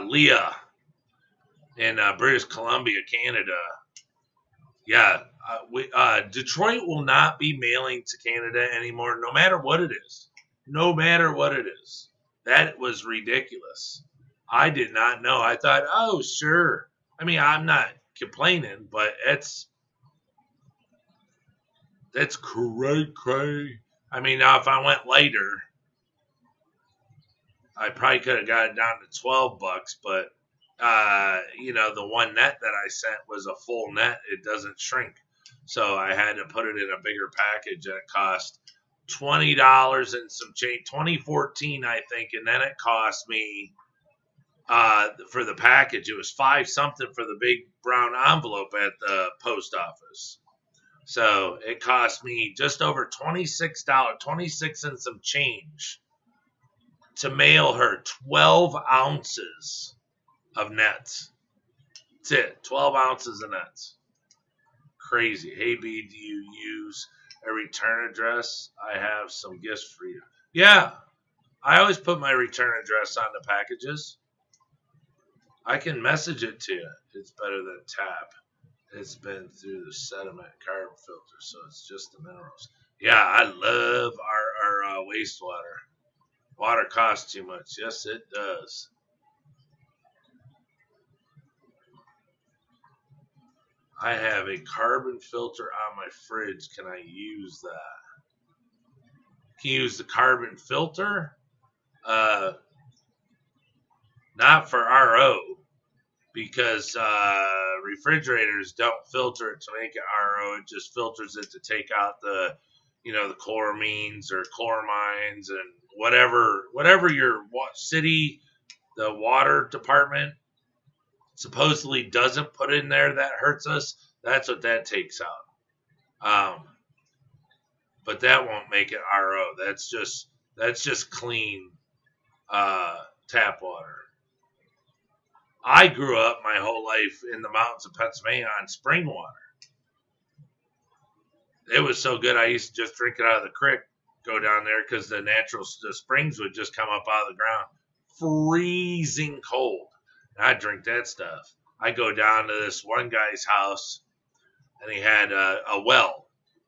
[SPEAKER 1] Leah in British Columbia, Canada. Yeah, Detroit will not be mailing to Canada anymore, no matter what it is. No matter what it is. That was ridiculous. I did not know. I thought, oh, sure. I mean, I'm not complaining, but that's cray. I mean, now if I went later, I probably could have got it down to $12, but the one net that I sent was a full net. It doesn't shrink, so I had to put it in a bigger package, and it cost $20 and some change, $20.14, I think, and then it cost me for the package. It was $5 something for the big brown envelope at the post office. So it cost me just over $26, 26 and some change, to mail her 12 ounces of nets. That's it, 12 ounces of nets. Crazy. Hey, B, do you use a return address? I have some gifts for you. Yeah, I always put my return address on the packages. I can message it to you. It's better than tap. It's been through the sediment carbon filter, so it's just the minerals. Yeah, I love our wastewater. Water costs too much. Yes, it does. I have a carbon filter on my fridge. Can I use that? Can you use the carbon filter? Not for RO, because refrigerators don't filter it to make it RO. It just filters it to take out the chloramines or chloramines and whatever your city, the water department supposedly doesn't put in there that hurts us. That's what that takes out. But that won't make it RO. That's just clean tap water. I grew up my whole life in the mountains of Pennsylvania on spring water. It was so good. I used to just drink it out of the creek, go down there, because the springs would just come up out of the ground, freezing cold. And I'd drink that stuff. I go down to this one guy's house, and he had a well,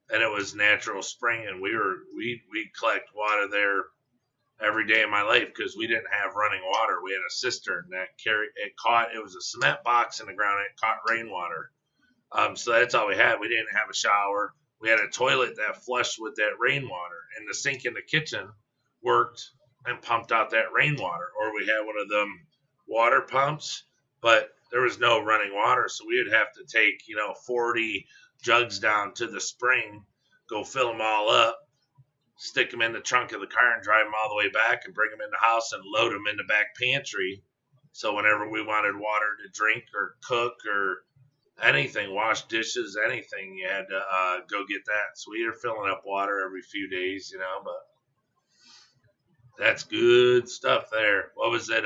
[SPEAKER 1] and it was natural spring, and we collect water there every day of my life, because we didn't have running water. We had a cistern that it was a cement box in the ground, and it caught rainwater. So that's all we had. We didn't have a shower. We had a toilet that flushed with that rainwater, and the sink in the kitchen worked and pumped out that rainwater. Or we had one of them water pumps, but there was no running water, so we would have to take 40 jugs down to the spring, go fill them all up, stick them in the trunk of the car, and drive them all the way back, and bring them in the house and load them in the back pantry. So whenever we wanted water to drink or cook or anything, wash dishes, anything, you had to go get that. So we were filling up water every few days, but that's good stuff there. What was it?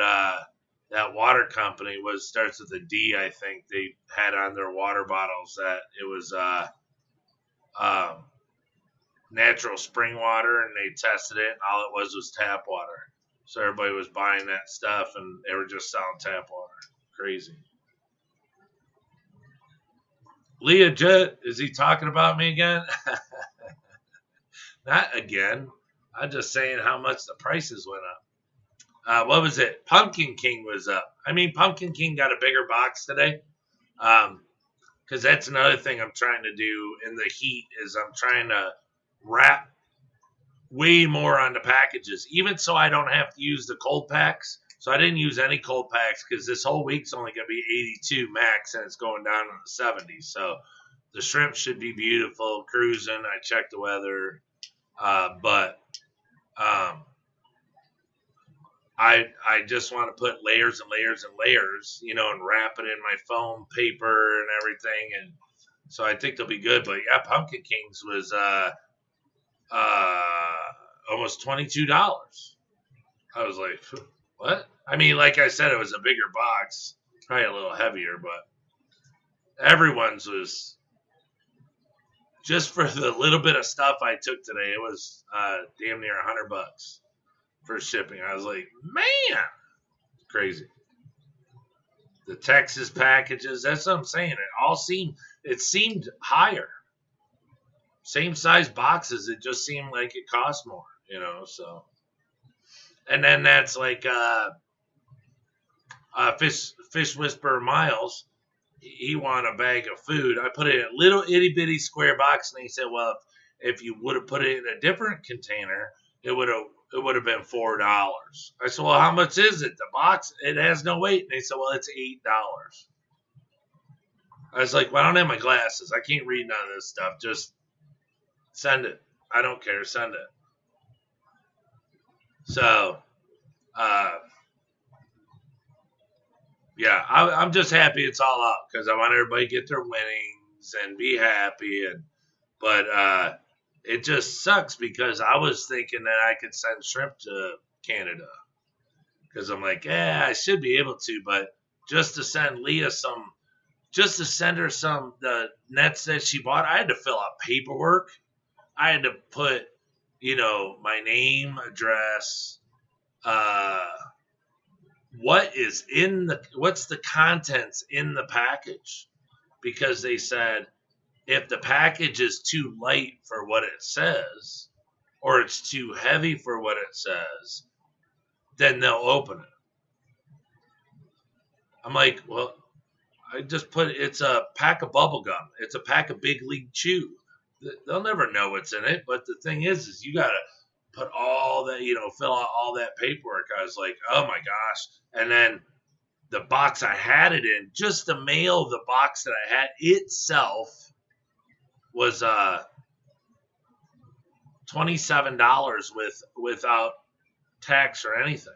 [SPEAKER 1] That water company starts with a D, I think. They had on their water bottles that it was natural spring water, and they tested it, and all it was tap water. So everybody was buying that stuff, and they were just selling tap water. Crazy. Leah Jet, is he talking about me again? Not again. I'm just saying how much the prices went up. What was it? Pumpkin King was up. I mean, Pumpkin King got a bigger box today. Because that's another thing I'm trying to do in the heat is I'm trying to wrap way more on the packages, even so I don't have to use the cold packs. So I didn't use any cold packs because this whole week's only going to be 82 max, and it's going down in the 70s. So the shrimp should be beautiful, cruising. I checked the weather. But I just want to put layers and layers and layers, and wrap it in my foam paper and everything. And so I think they'll be good. But yeah, Pumpkin Kings was almost $22. I was like, what? I mean, like I said, it was a bigger box, probably a little heavier, but everyone's was just for the little bit of stuff I took today. It was damn near $100 for shipping. I was like, man, crazy. The Texas packages, that's what I'm saying. It seemed higher. Same size boxes, it just seemed like it cost more, so. And then that's like Fish Whisperer Miles. He wanted a bag of food. I put it in a little itty bitty square box, and he said, "Well, if you would have put it in a different container, it would have been $4." I said, "Well, how much is it? The box, it has no weight." And they said, "Well, it's $8." I was like, "Well, I don't have my glasses. I can't read none of this stuff. Just send it. I don't care. Send it." So, yeah, I'm just happy it's all out because I want everybody to get their winnings and be happy. But it just sucks because I was thinking that I could send shrimp to Canada because I'm like, I should be able to, but just to send Leah the nets that she bought, I had to fill out paperwork. I had to put, my name, address, what's the contents in the package, because they said if the package is too light for what it says or it's too heavy for what it says, then they'll open it. I'm like, well, I just put it's a pack of bubble gum. It's a pack of Big League Chew. They'll never know what's in it. But the thing is you got to put all that, fill out all that paperwork. I was like, oh my gosh. And then the box I had it in, just the mail of the box that I had itself was $27 without tax or anything.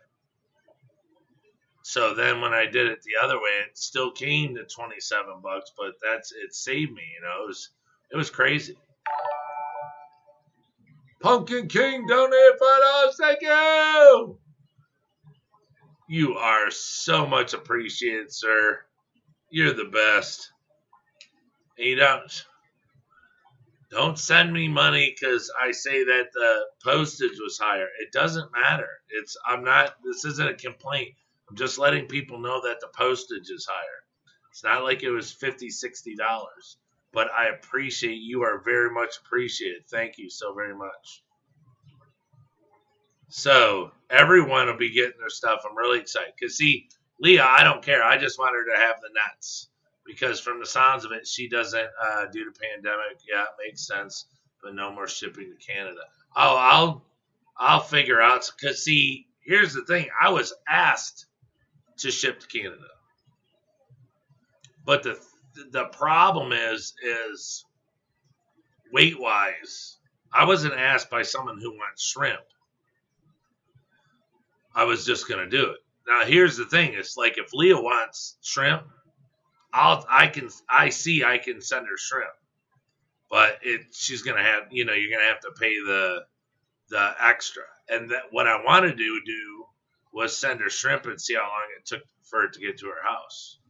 [SPEAKER 1] So then when I did it the other way, it still came to $27, but it saved me, it was crazy. Pumpkin King donated $5. Thank you. You are so much appreciated, sir. You're the best. And you don't send me money because I say that the postage was higher. It doesn't matter. This isn't a complaint. I'm just letting people know that the postage is higher. It's not like it was $50, $60. But I appreciate you are very much appreciated. Thank you so very much. So everyone will be getting their stuff. I'm really excited. Because, see, Leah, I don't care. I just want her to have the nets. Because from the sounds of it, she doesn't, due to pandemic. Yeah, it makes sense. But no more shipping to Canada. Oh, I'll figure out. Because, see, here's the thing. I was asked to ship to Canada. But the problem is weight-wise, I wasn't asked by someone who wants shrimp. I was just going to do it. Now, here's the thing. It's like if Leah wants shrimp, I can send her shrimp. But she's going to have, you're going to have to pay the extra. And what I wanted to do was send her shrimp and see how long it took for it to get to her house.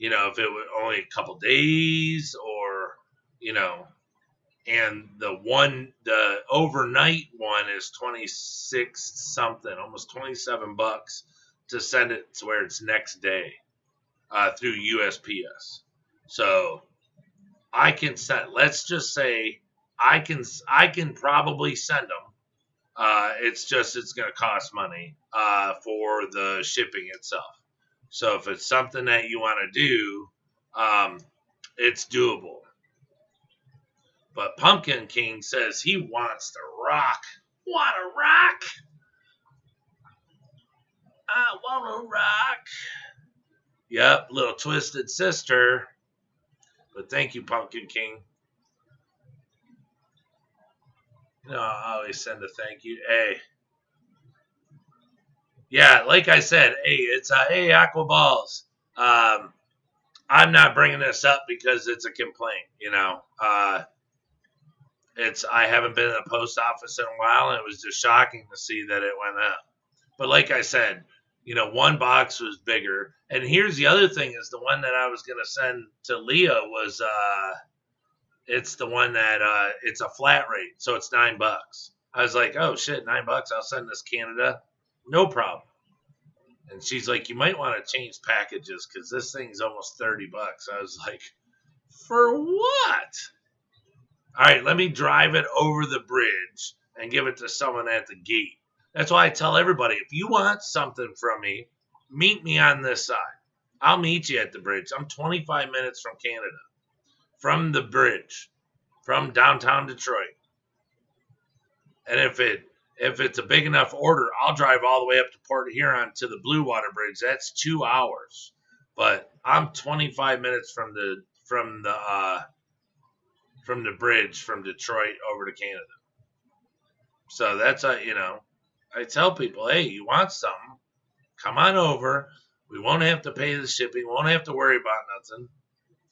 [SPEAKER 1] If it was only a couple days or, and the overnight one is 26 something, almost $27 to send it to where it's next day through USPS. So I can send. Let's just say I can probably send them. It's going to cost money for the shipping itself. So if it's something that you want to do, it's doable. But Pumpkin King says he wants to rock. Want to rock? I want to rock. Yep, little twisted sister. But thank you, Pumpkin King. You know, I always send a thank you. Hey. Yeah, like I said, hey, it's hey, Aqua Balls. I'm not bringing this up because it's a complaint, you know. I haven't been in the post office in a while, and it was just shocking to see that it went up. But like I said, you know, one box was bigger. And here's the other thing: is the one that I was going to send to Leah was it's the one that it's a flat rate, so it's $9. I was like, oh shit, $9. I'll send this Canada, no problem. And she's like, you might want to change packages because this thing's almost $30. I was like, for what? All right, let me drive it over the bridge and give it to someone at the gate. That's why I tell everybody, if you want something from me, meet me on this side. I'll meet you at the bridge. I'm 25 minutes from Canada, from the bridge, from downtown Detroit. And if it's a big enough order, I'll drive all the way up to Port Huron to the Blue Water Bridge. That's 2 hours. But I'm 25 minutes from the bridge from Detroit over to Canada. So that's I tell people, hey, you want something, come on over. We won't have to pay the shipping. Won't have to worry about nothing.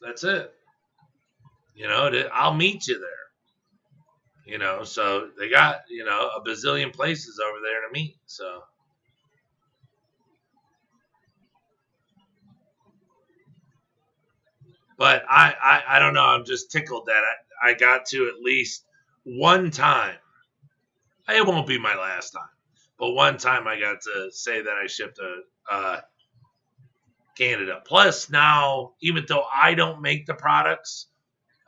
[SPEAKER 1] That's it. You know, I'll meet you there. You know, so they got, you know, a bazillion places over there to meet. So. But I don't know. I'm just tickled that I got to at least one time. It won't be my last time. But one time I got to say that I shipped to Canada. Plus now, even though I don't make the products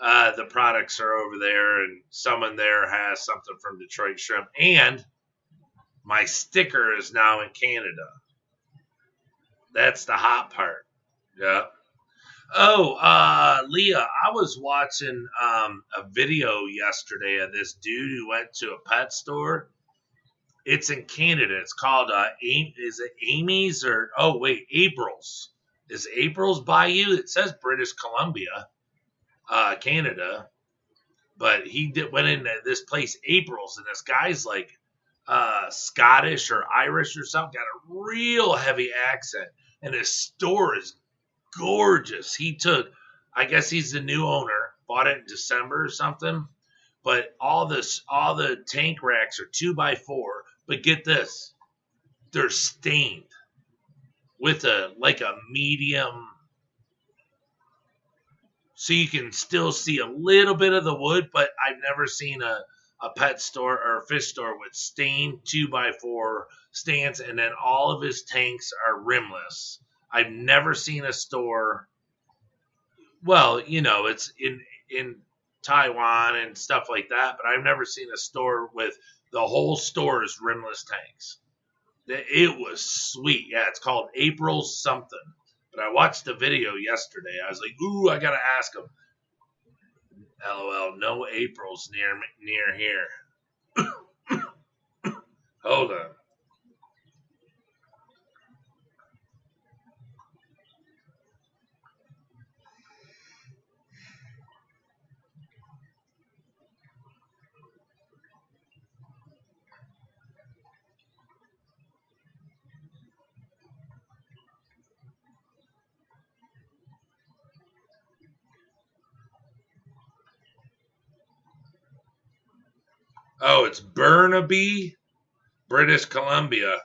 [SPEAKER 1] are over there, and someone there has something from Detroit Shrimp. And my sticker is now in Canada. That's the hot part. Yeah. Oh, Leah, I was watching a video yesterday of this dude who went to a pet store. It's in Canada. It's called is it Amy's or April's? Is April's Bayou? It says British Columbia, Canada, but he went into this place April's, and this guy's like Scottish or Irish or something, got a real heavy accent, and his store is gorgeous. I guess he's the new owner, bought it in December or something. But all the tank racks are 2x4. But get this, they're stained with a medium, so you can still see a little bit of the wood. But I've never seen a pet store or a fish store with stained 2x4 stands, and then all of his tanks are rimless. I've never seen a store. Well, you know, it's in Taiwan and stuff like that, but I've never seen a store with the whole store is rimless tanks. It was sweet. Yeah, it's called April's something. But I watched the video yesterday. I was like, ooh, I gotta ask him. LOL, no April's near here. Hold on. Oh, it's Burnaby, British Columbia.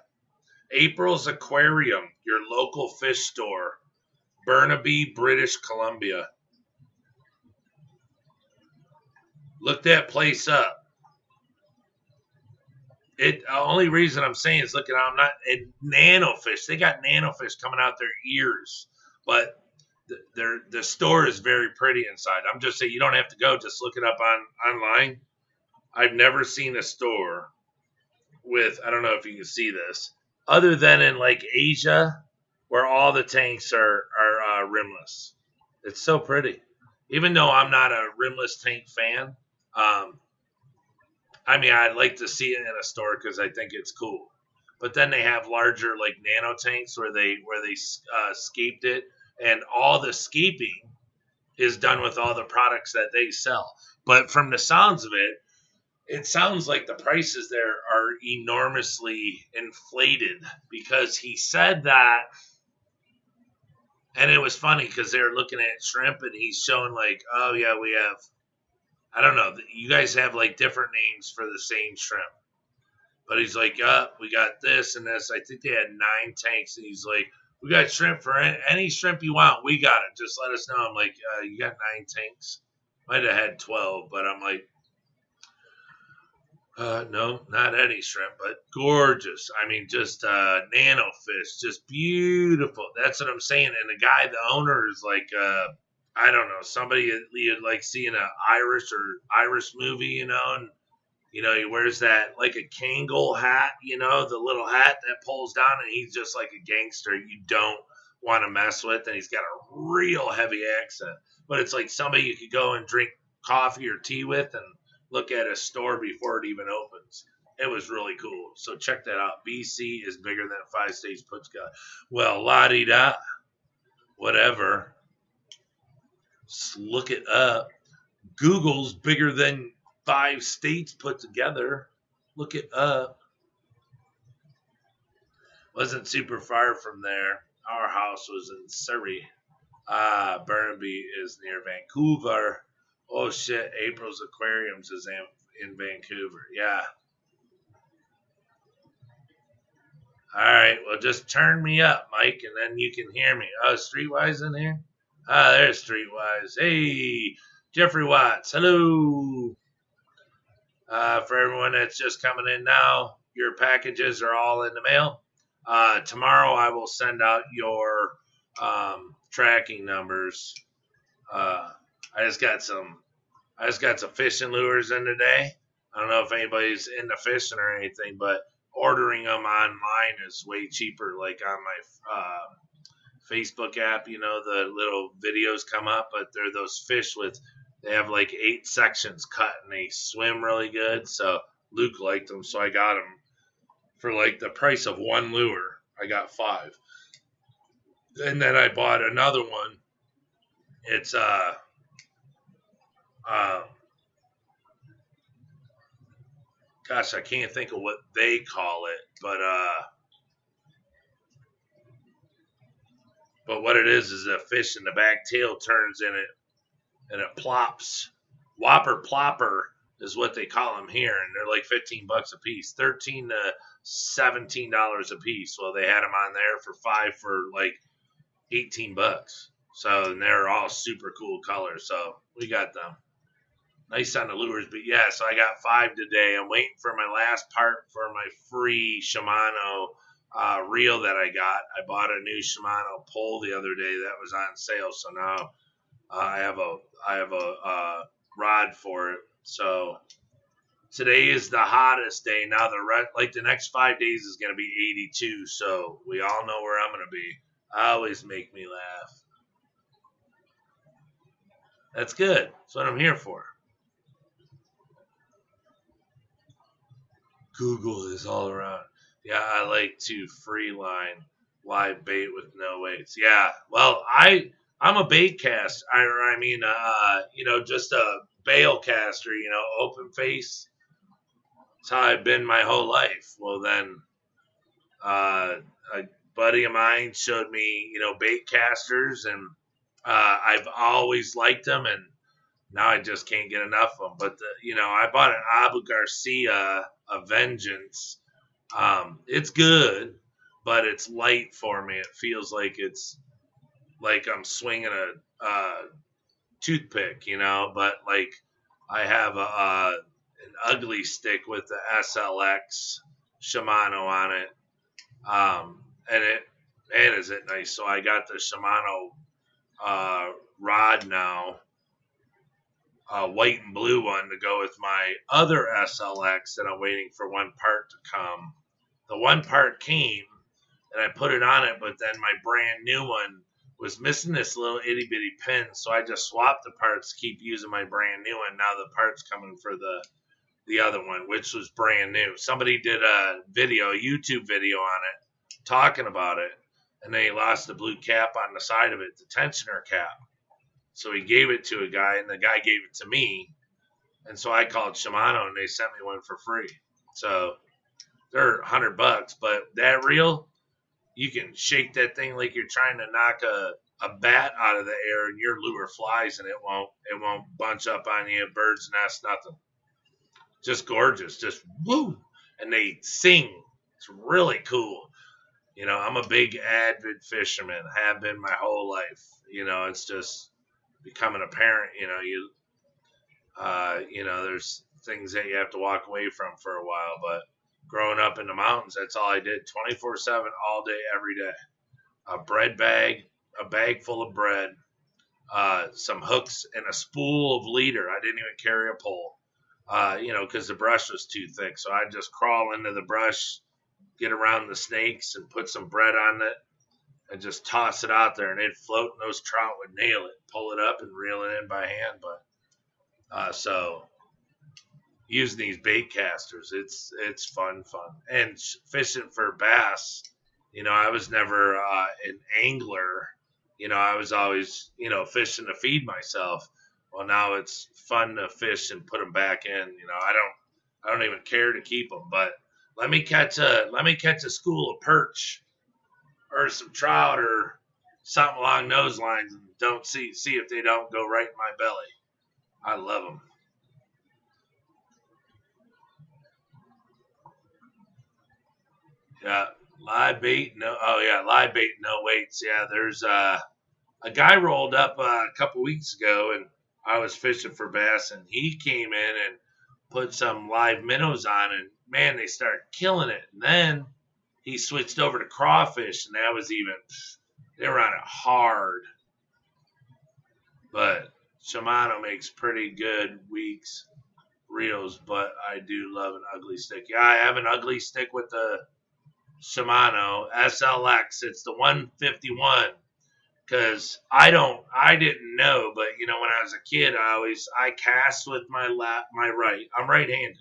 [SPEAKER 1] April's Aquarium, your local fish store. Burnaby, British Columbia. Look that place up. The only reason I'm saying is looking at I'm not at nanofish. They got nanofish coming out their ears, but the store is very pretty inside. I'm just saying you don't have to go. Just look it up online. I've never seen a store with I don't know if you can see this other than in like Asia where all the tanks are rimless. It's so pretty. Even though I'm not a rimless tank fan, um, I mean, I'd like to see it in a store because I think it's cool. But then they have larger like nano tanks where they scaped it, and all the scaping is done with all the products that they sell. But from the sounds of it, it sounds like the prices there are enormously inflated because he said that, and it was funny because they're looking at shrimp and he's showing like, oh yeah, we have I don't know. You guys have like different names for the same shrimp. But he's like, we got this and this. I think they had 9 tanks. And he's like, we got shrimp for any shrimp you want. We got it. Just let us know. I'm like, you got 9 tanks? Might have had 12, but I'm like, no, not any shrimp, but gorgeous. I mean, just nano fish, just beautiful. That's what I'm saying. And the guy, the owner, is like, I don't know, somebody you'd like seeing an Irish movie, and he wears that like a Kangol hat, the little hat that pulls down, and he's just like a gangster you don't want to mess with, and he's got a real heavy accent. But it's like somebody you could go and drink coffee or tea with and look at a store before it even opens. It was really cool. So check that out. BC is bigger than 5 states put together. Well, la di da, whatever. Just look it up. Google's bigger than 5 states put together. Look it up. Wasn't super far from there. Our house was in Surrey. Burnaby is near Vancouver. Oh shit, April's Aquariums is in Vancouver. Yeah. All right, well just turn me up, Mike, and then you can hear me. Oh, Streetwise in here? There's Streetwise. Hey, Jeffrey Watts. Hello. For everyone that's just coming in now, your packages are all in the mail. Tomorrow I will send out your tracking numbers. I just got some fishing lures in today. I don't know if anybody's into fishing or anything, but ordering them online is way cheaper. Like on my Facebook app, the little videos come up, but they're those fish they have like 8 sections cut and they swim really good. So Luke liked them, so I got them for like the price of one lure. I got 5, and then I bought another one. It's gosh, I can't think of what they call it, but what it is a fish and the back tail turns in it and it plops. Whopper plopper is what they call them here, and they're like $15 a piece, $13 to $17 a piece. Well, they had them on there for 5 for like $18. So and they're all super cool colors. So we got them. Nice on the lures, but yeah. So I got 5 today. I'm waiting for my last part for my free Shimano reel that I got. I bought a new Shimano pole the other day that was on sale, so now I have a rod for it. So today is the hottest day. Now the next 5 days is going to be 82. So we all know where I'm going to be. Always make me laugh. That's good. That's what I'm here for. Google is all around. Yeah, I like to free line live bait with no weights. Yeah, well, I'm a bait caster. I mean, just a bail caster. Open face. That's how I've been my whole life. Well, then, a buddy of mine showed me, bait casters, and I've always liked them, and now I just can't get enough of them. But I bought an Abu Garcia, a Vengeance. It's good, but it's light for me. It feels like it's like I'm swinging a toothpick, but like I have an ugly stick with the SLX Shimano on it. And man, is it nice. So I got the Shimano rod now, white and blue one to go with my other SLX that I'm waiting for one part to come. The one part came and I put it on it, but then my brand new one was missing this little itty bitty pin, so I just swapped the parts, keep using my brand new one. Now the part's coming for the other one, which was brand new. Somebody did a video, a YouTube video on it, talking about it, and they lost the blue cap on the side of it, the tensioner cap. So he gave it to a guy, and the guy gave it to me, and so I called Shimano, and they sent me one for free. So they're $100, but that reel, you can shake that thing like you're trying to knock a bat out of the air, and your lure flies, and it won't bunch up on you, bird's nest, nothing. Just gorgeous, just woo, and they sing. It's really cool. I'm a big avid fisherman, have been my whole life. It's just becoming a parent. There's things that you have to walk away from for a while, but growing up in the mountains, that's all I did, 24/7, all day, every day. A bread bag, a bag full of bread, some hooks, and a spool of leader. I didn't even carry a pole, because the brush was too thick. So I'd just crawl into the brush, get around the snakes, and put some bread on it, and just toss it out there, and it'd float, and those trout would nail it, pull it up, and reel it in by hand. But so using these bait casters, it's fun, and fishing for bass. I was never an angler. I was always fishing to feed myself. Well, now it's fun to fish and put them back in. I don't even care to keep them, but let me catch a school of perch or some trout or something along those lines, and don't see if they don't go right in my belly. I love them. Yeah, live bait. No, oh yeah, live bait. No weights. Yeah, there's a guy rolled up a couple weeks ago, and I was fishing for bass, and he came in and put some live minnows on, and man, they started killing it. And then he switched over to crawfish, and that was they were on it hard. But Shimano makes pretty good weeks reels, but I do love an ugly stick. Yeah, I have an ugly stick with the Shimano SLX. It's the 151. Because I didn't know, but when I was a kid, I cast with my right. I'm right-handed,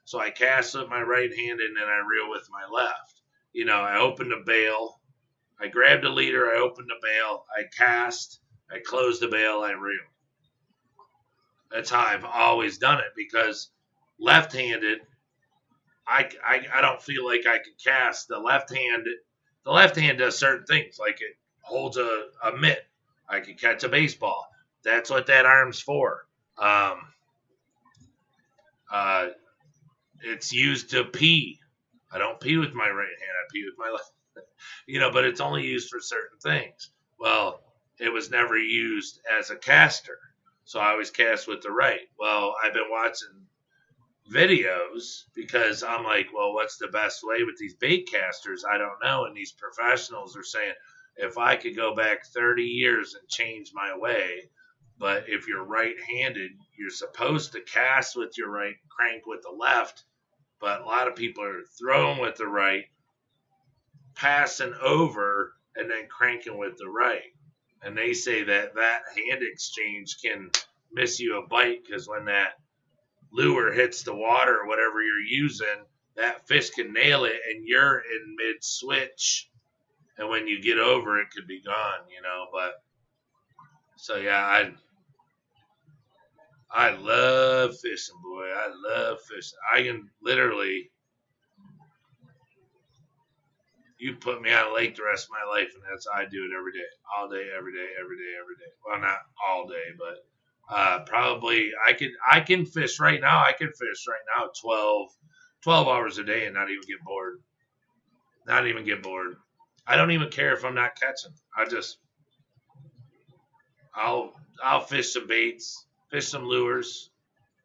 [SPEAKER 1] so I cast with my right hand and then I reel with my left. I opened a bail, I grabbed a leader, I opened the bail, I cast, I closed the bail, I reel. That's how I've always done it, because left-handed, I don't feel like I can cast. The left hand does certain things, like it holds a mitt. I can catch a baseball. That's what that arm's for. It's used to pee. I don't pee with my right hand. I pee with my left. But it's only used for certain things. Well, it was never used as a caster, so I always cast with the right. Well, I've been watching videos because I'm like, well, what's the best way with these bait casters? I don't know. And these professionals are saying, if I could go back 30 years and change my way, but if you're right-handed, you're supposed to cast with your right, crank with the left, but a lot of people are throwing with the right, passing over, and then cranking with the right. And they say that hand exchange can miss you a bite, because when that lure hits the water or whatever you're using, that fish can nail it, and you're in mid-switch. And when you get over, it could be gone, But so yeah, I love fishing, boy. I love fishing. I can literally, you put me on a lake the rest of my life, and that's I do it every day, all day, every day, every day, every day. Well, not all day, but probably I can fish right now. I can fish right now 12 hours a day and not even get bored. Not even get bored. I don't even care if I'm not catching. I'll fish some baits, fish some lures,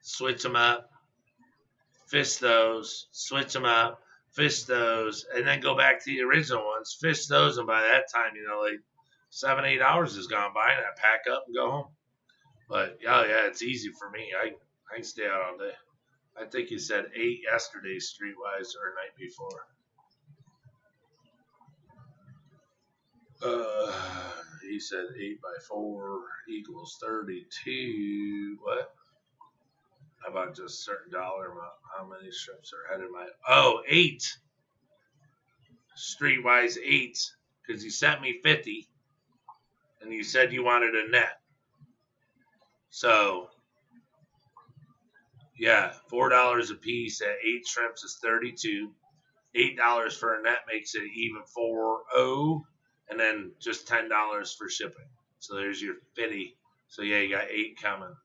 [SPEAKER 1] switch them up, fish those, switch them up, fish those, and then go back to the original ones, fish those, and by that time, like 7-8 hours has gone by, and I pack up and go home. But yeah, it's easy for me. I can stay out all day. I think you said 8 yesterday, Streetwise, or night before. He said 8 by 4 equals 32. What? How about just a certain dollar amount? How many strips are headed my? Oh, 8. Streetwise 8, because you sent me 50, and you said you wanted a net. So, yeah, $4 a piece at 8 shrimps is 32. $8 for a net makes it even 4.0, and then just $10 for shipping. So there's your 50. So yeah, you got 8 coming.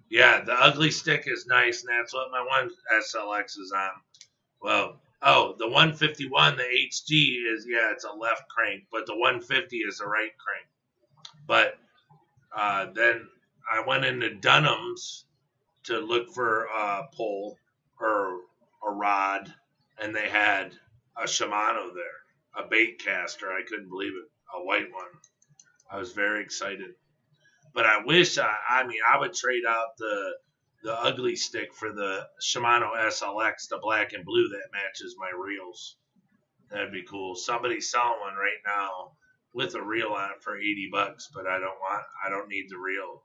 [SPEAKER 1] Yeah, the ugly stick is nice, and that's what my one SLX is on. Well, the 151, the HG is, it's a left crank, but the 150 is a right crank. But then I went into Dunham's to look for a pole or a rod, and they had a Shimano there, a bait caster. I couldn't believe it, a white one. I was very excited. But I wish, I would trade out the ugly stick for the Shimano SLX, the black and blue that matches my reels. That'd be cool. Somebody's selling one right now with a reel on it for $80, but I don't need the reel.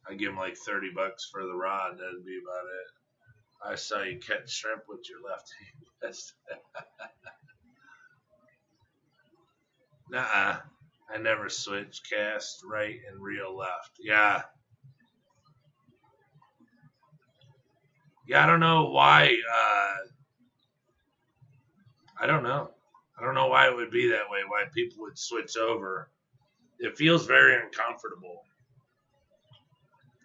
[SPEAKER 1] I give them like $30 for the rod. That'd be about it. I saw you catch shrimp with your left hand. Nuh-uh. I never switch cast right and reel left. Yeah. Yeah, I don't know why. I don't know. I don't know why it would be that way, why people would switch over. It feels very uncomfortable.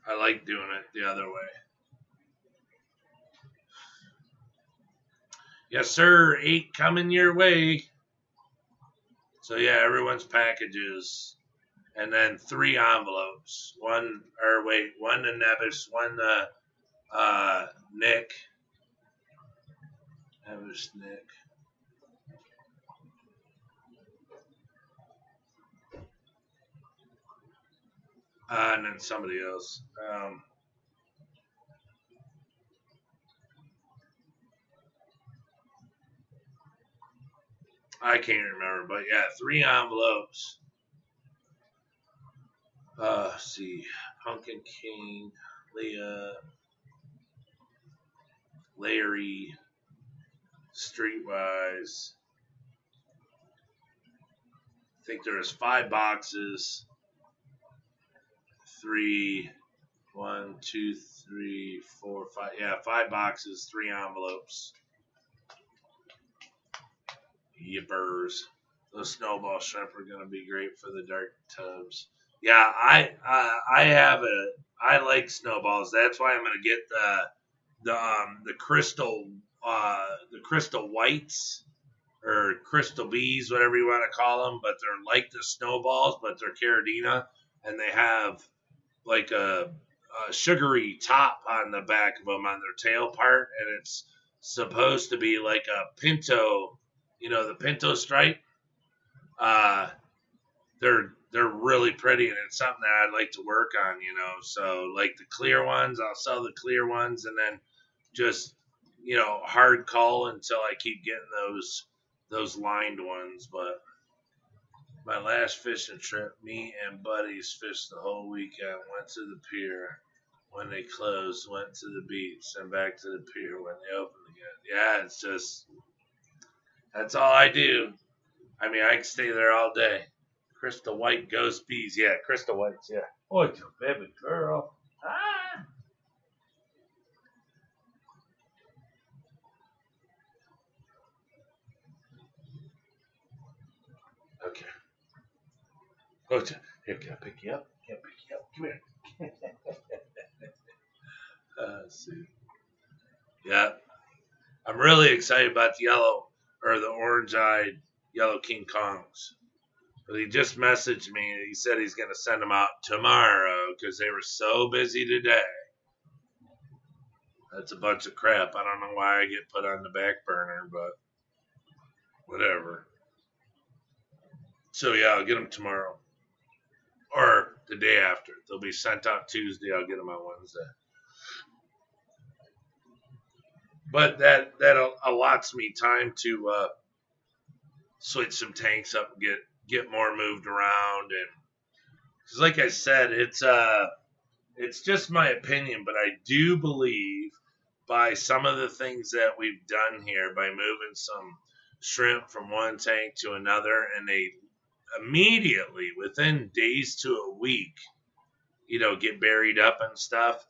[SPEAKER 1] I like doing it the other way. Yes, sir. 8 coming your way. So, yeah, everyone's packages. And then 3 envelopes. One to Nevis, one to Nick. Nevis, Nick. And then somebody else. I can't remember, but yeah, 3 envelopes. See, Pumpkin King, Leah, Larry, Streetwise. I think there's 5 boxes. 3, 1, 2, 3, 4, 5. Yeah, 5 boxes, 3 envelopes. Yippers. Those snowball shrimp are gonna be great for the dark tubs. Yeah, I like snowballs. That's why I'm gonna get the crystal whites or crystal bees, whatever you want to call them. But they're like the snowballs, but they're Caradina, and they have like a sugary top on the back of them on their tail part, and it's supposed to be like a pinto, the pinto stripe. They're really pretty, and it's something that I'd like to work on, So like the clear ones, I'll sell the clear ones, and then just hard cull until I keep getting those lined ones. But my last fishing trip, me and buddies fished the whole weekend. Went to the pier when they closed, went to the beach, and back to the pier when they opened again. Yeah, it's just that's all I do. I can stay there all day. Crystal White Ghost Bees. Yeah, Crystal Whites, yeah. Oh, it's a baby girl. Ah. Okay. Oh, here, can I pick you up? Can I pick you up? Come here. Let's see. Yeah. I'm really excited about the yellow or the orange-eyed yellow King Kongs. But he just messaged me and he said he's going to send them out tomorrow because they were so busy today. That's a bunch of crap. I don't know why I get put on the back burner, but whatever. So, yeah, I'll get them tomorrow. Or the day after. They'll be sent out Tuesday. I'll get them on Wednesday. But that allots me time to switch some tanks up and get more moved around. And because, like I said, it's just my opinion, but I do believe by some of the things that we've done here, by moving some shrimp from one tank to another, and they immediately, within days to a week, get buried up and stuff.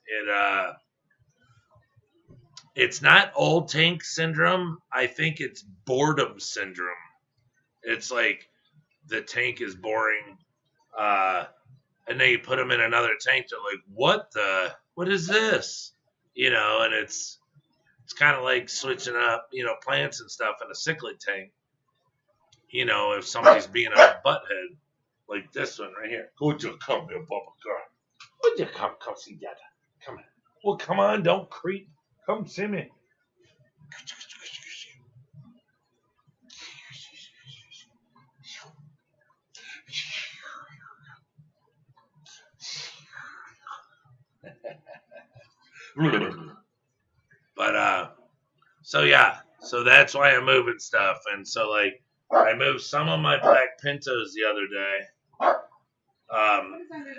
[SPEAKER 1] It's not old tank syndrome. I think it's boredom syndrome. It's like the tank is boring, and then you put them in another tank. They're like, what is this? And it's kind of like switching up, plants and stuff in a cichlid tank. If somebody's being a butthead, like this one right here. Would you come here, Bubba girl? Would you come see Dad? Come on. Well, come on, don't creep. Come see me. But so that's why I'm moving stuff. And so like I moved some of my black pintos the other day.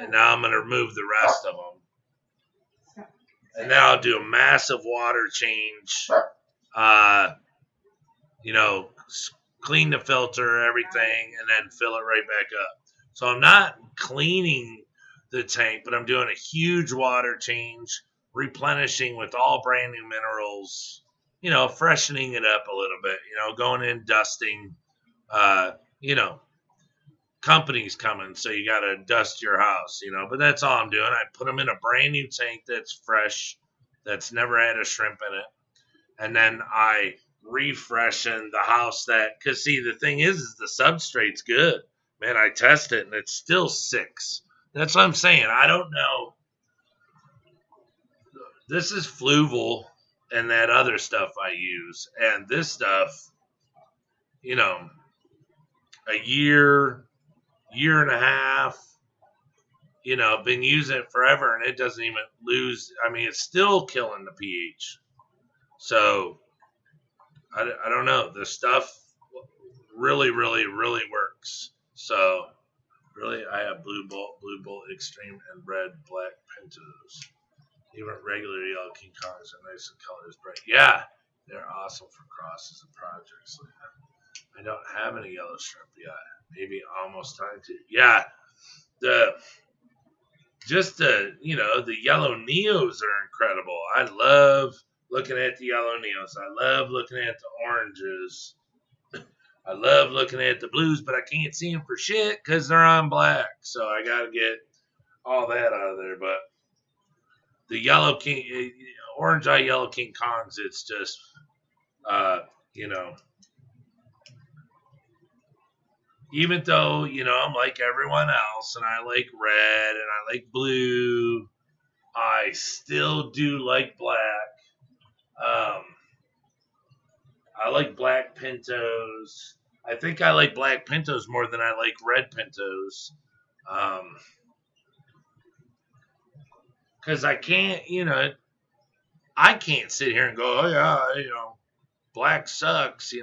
[SPEAKER 1] And now I'm gonna remove the rest of them. And then I'll do a massive water change. Clean the filter, everything, and then fill it right back up. So I'm not cleaning the tank, but I'm doing a huge water change, replenishing with all brand new minerals, freshening it up a little bit, going in, dusting, company's coming, so you got to dust your house, but that's all I'm doing. I put them in a brand new tank that's fresh, that's never had a shrimp in it. And then I refreshen the house because see, the thing is the substrate's good. Man, I test it and it's still 6. That's what I'm saying. I don't know. This is Fluval and that other stuff I use. And this stuff, a year and a half, been using it forever and it doesn't even lose. I mean, it's still killing the pH. So I don't know. The stuff really, really, really works. So really, I have Blue Bolt Extreme, and red, black Pintos. Even regular yellow King Kongs are nice and colors bright. Yeah, they're awesome for crosses and projects. I don't have any yellow shrimp yet. Maybe almost time to. Yeah, the yellow Neos are incredible. I love looking at the yellow Neos. I love looking at the oranges. I love looking at the blues, but I can't see them for shit because they're on black. So I got to get all that out of there. But the yellow King, orange eye yellow King Kongs, it's just, even though, I'm like everyone else and I like red and I like blue, I still do like black. I like black Pintos. I think I like black Pintos more than I like red Pintos. Because I can't, I can't sit here and go, oh yeah, black sucks.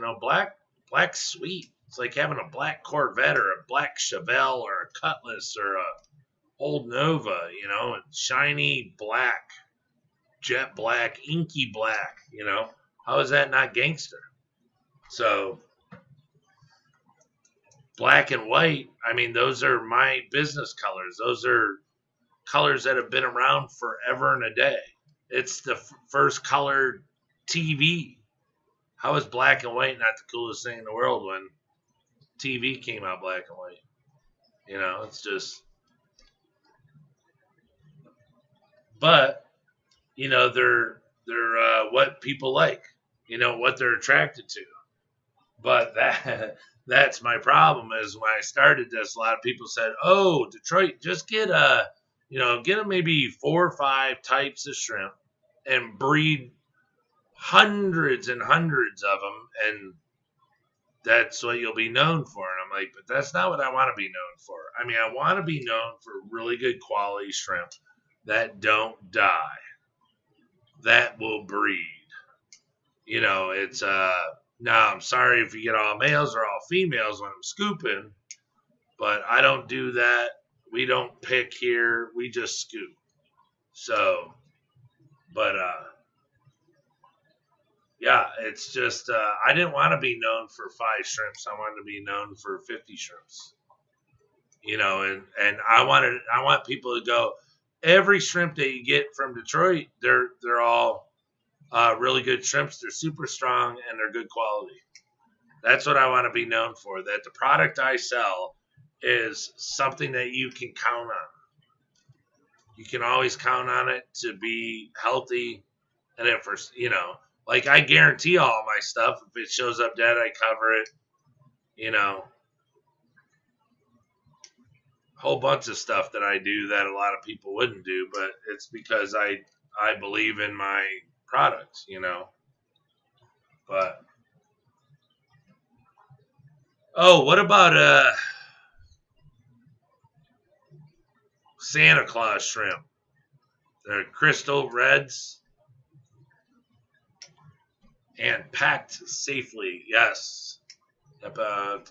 [SPEAKER 1] Black's sweet. It's like having a black Corvette or a black Chevelle or a Cutlass or a Old Nova, shiny black, jet black, inky black, How is that not gangster? So, black and white, I mean, those are my business colors. Those are colors that have been around forever and a day. It's the first colored TV. How is black and white not the coolest thing in the world when TV came out black and white? It's just. But, they're what people like. What they're attracted to. But that's my problem is when I started this, a lot of people said, "Oh, Detroit, just get get maybe 4 or 5 types of shrimp and breed hundreds and hundreds of them, and that's what you'll be known for." And I'm like, but that's not what I want to be known for. I mean, I want to be known for really good quality shrimp that don't die, that will breed. It's now I'm sorry if you get all males or all females when I'm scooping, but I don't do that. We don't pick here. We just scoop. So, but yeah, it's just I didn't want to be known for 5 shrimps. I wanted to be known for 50 shrimps. And I want people to go. Every shrimp that you get from Detroit, they're all really good shrimps. They're super strong and they're good quality. That's what I want to be known for. That the product I sell is something that you can count on. You can always count on it to be healthy, and if like I guarantee all my stuff. If it shows up dead, I cover it. Whole bunch of stuff that I do that a lot of people wouldn't do, but it's because I believe in my products. But what about Santa Claus shrimp? They're crystal reds and packed safely. Yes. Yep,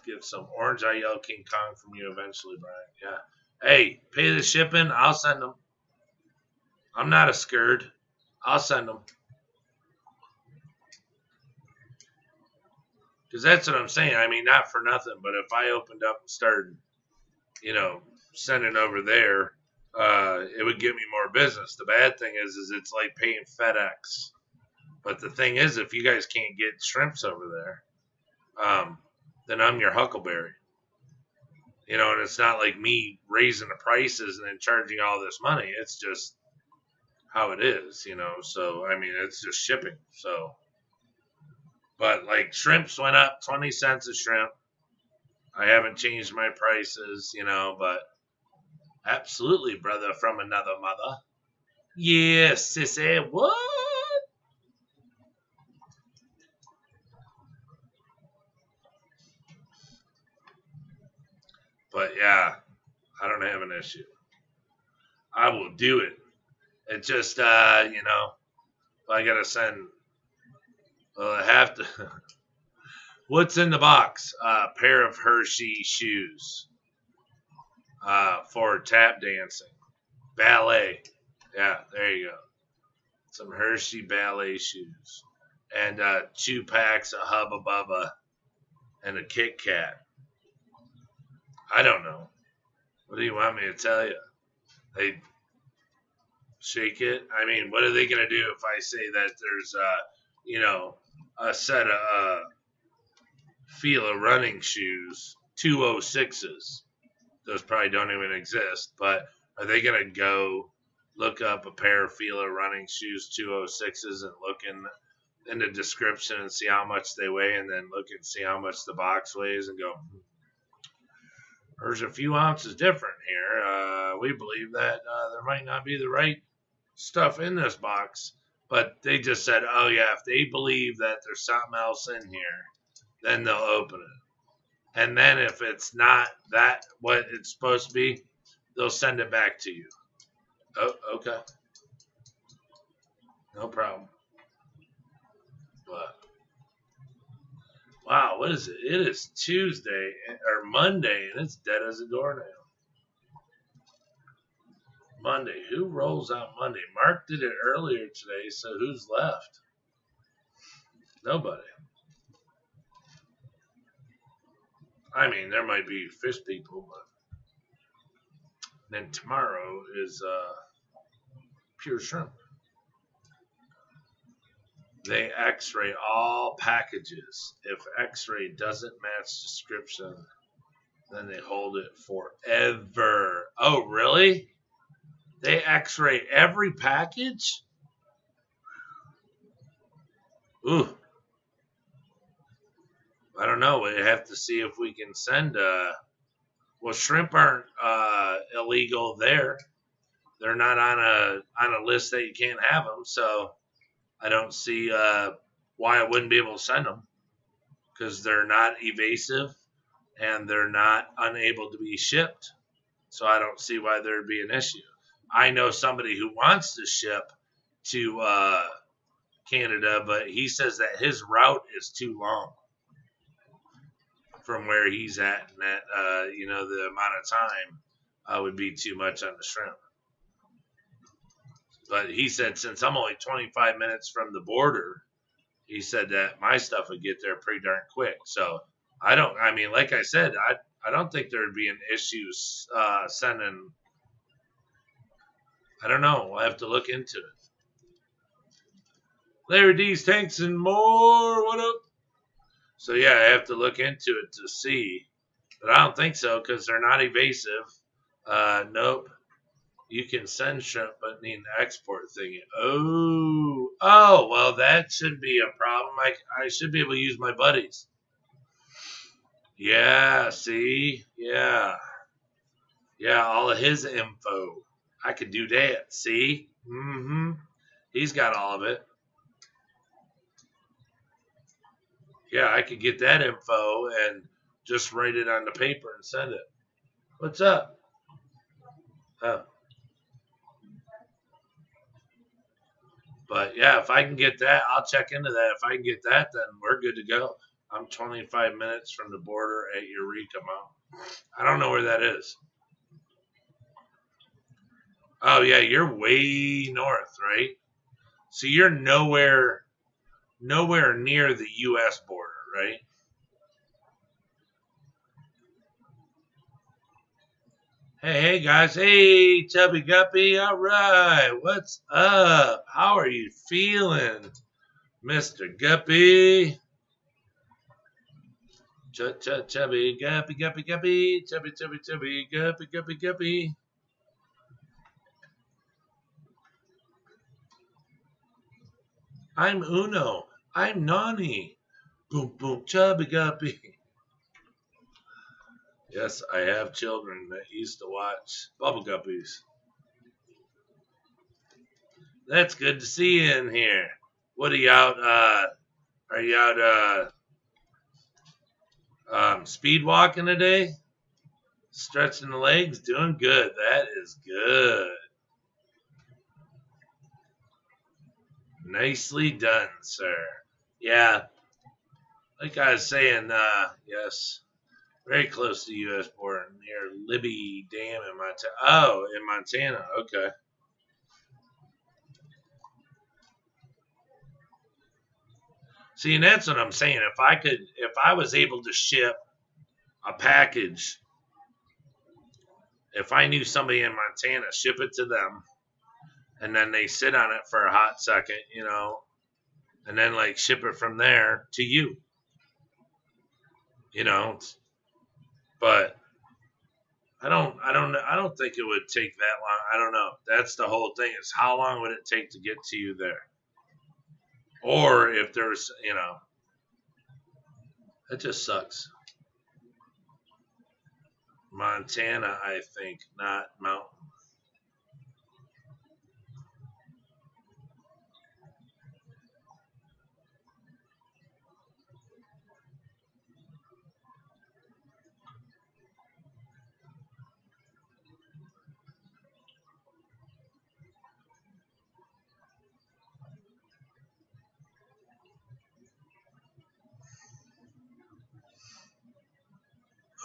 [SPEAKER 1] get some orange eye yellow King Kong from you eventually, Brian. Yeah. Hey, pay the shipping. I'll send them. I'm not a scared. I'll send them. Because that's what I'm saying. I mean, not for nothing, but if I opened up and started, sending over there, it would give me more business. The bad thing is it's like paying FedEx. But the thing is, if you guys can't get shrimps over there, then I'm your Huckleberry. And it's not like me raising the prices and then charging all this money. It's just how it is, So, I mean, it's just shipping. So, but like shrimps went up 20 cents a shrimp. I haven't changed my prices, but absolutely, brother from another mother. Yes, sissy, what? But yeah, I don't have an issue. I will do it. It just, I gotta send. Well, I have to. What's in the box? A pair of Hershey shoes for tap dancing, ballet. Yeah, there you go. Some Hershey ballet shoes, and 2 packs of Hubba Bubba, and a Kit Kat. I don't know. What do you want me to tell you? They shake it. I mean, what are they going to do if I say that there's, a set of Fila running shoes, 206s? Those probably don't even exist, but are they going to go look up a pair of Fila running shoes, 206s, and look in the description and see how much they weigh, and then look and see how much the box weighs and go, there's a few ounces different here. We believe that there might not be the right stuff in this box. But they just said, oh, yeah, if they believe that there's something else in here, then they'll open it. And then if it's not that what it's supposed to be, they'll send it back to you. Oh, okay. No problem. But wow, what is it? It is Tuesday or Monday, and it's dead as a doornail. Monday. Who rolls out Monday? Mark did it earlier today, so who's left? Nobody. I mean, there might be fish people, but then tomorrow is pure shrimp. They x-ray all packages. If x-ray doesn't match description, then they hold it forever. Oh, really? They x-ray every package? Ooh. I don't know. We have to see if we can send. Well, shrimp aren't illegal there. They're not on a list that you can't have them. So I don't see why I wouldn't be able to send them, because they're not evasive and they're not unable to be shipped. So I don't see why there'd be an issue. I know somebody who wants to ship to Canada, but he says that his route is too long from where he's at, and that the amount of time would be too much on the shrimp. But he said, since I'm only 25 minutes from the border, he said that my stuff would get there pretty darn quick. So like I said, I don't think there'd be an issue sending. I don't know. We'll have to look into it. Larry D's Tanks and More. What up? So yeah, I have to look into it to see, but I don't think so, because they're not evasive. Nope. You can send shrimp, but need an export thing. Oh, well, that shouldn't be a problem. I should be able to use my buddies. Yeah, see? Yeah, all of his info. I could do that, see? Mm-hmm. He's got all of it. Yeah, I could get that info and just write it on the paper and send it. What's up? Oh. But yeah, if I can get that, I'll check into that. If I can get that, then we're good to go. I'm 25 minutes from the border at Eureka Mountain. I don't know where that is. Oh yeah, you're way north, right? So you're nowhere near the U.S. border, right? Hey guys, hey Chubby Guppy, all right, what's up? How are you feeling, Mr. Guppy? Chubby Guppy, Chubby, Guppy. I'm Uno. I'm Nani. Boom, boom, Chubby Guppy. Yes, I have children that used to watch Bubble Guppies. That's good to see you in here. What are you out? Are you out speed walking today? Stretching the legs? Doing good. That is good. Nicely done, sir. Yeah, like I was saying, yes, very close to the U.S. border near Libby Dam in Montana. Oh, in Montana. Okay. See, and that's what I'm saying. If I was able to ship a package, if I knew somebody in Montana, ship it to them, and then they sit on it for a hot second, and then like ship it from there to you, but I don't think it would take that long. I don't know. That's the whole thing, is how long would it take to get to you there? Or if there's, that just sucks. Montana, I think, not Mountain.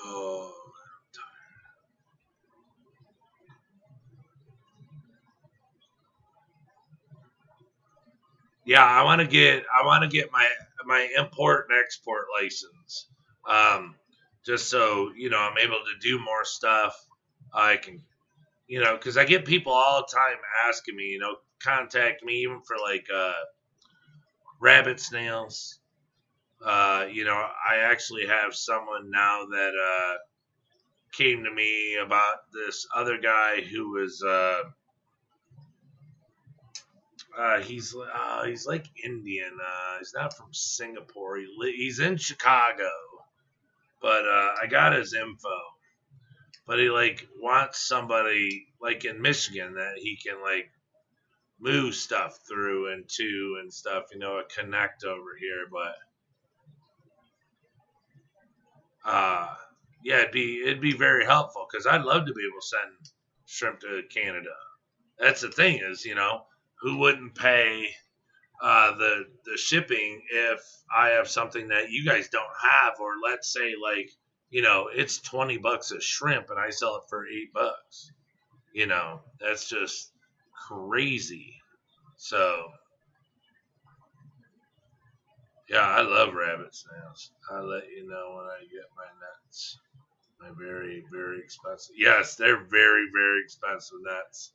[SPEAKER 1] Oh, yeah, I want to get my import and export license. Just so I'm able to do more stuff. I can, because I get people all the time asking me, contact me even for like rabbit snails. I actually have someone now that came to me about this other guy who was He's like Indian. He's not from Singapore. He's in Chicago, but I got his info. But he like wants somebody like in Michigan that he can like move stuff through and to and stuff. A connect over here. But yeah, it'd be very helpful because I'd love to be able to send shrimp to Canada. That's the thing is, who wouldn't pay the shipping if I have something that you guys don't have, or let's say like it's $20 a shrimp and I sell it for $8. That's just crazy. So yeah, I love rabbit snails. I'll let you know when I get my nuts. My very, very expensive. Yes, they're very, very expensive nuts.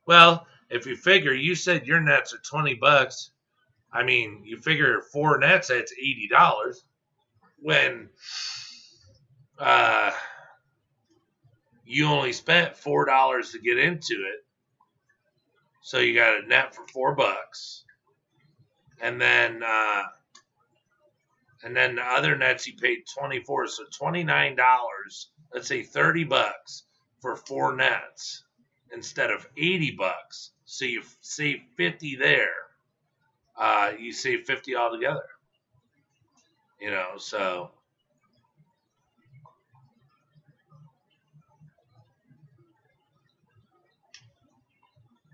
[SPEAKER 1] Well, if you figure, you said your nets are $20. I mean, you figure 4 nets, that's $80. When uh, you only spent $4 to get into it, so you got a net for $4, and then the other nets you paid 24, so $29. Let's say $30 for 4 nets instead of $80. So you save 50 there. You save 50 altogether. So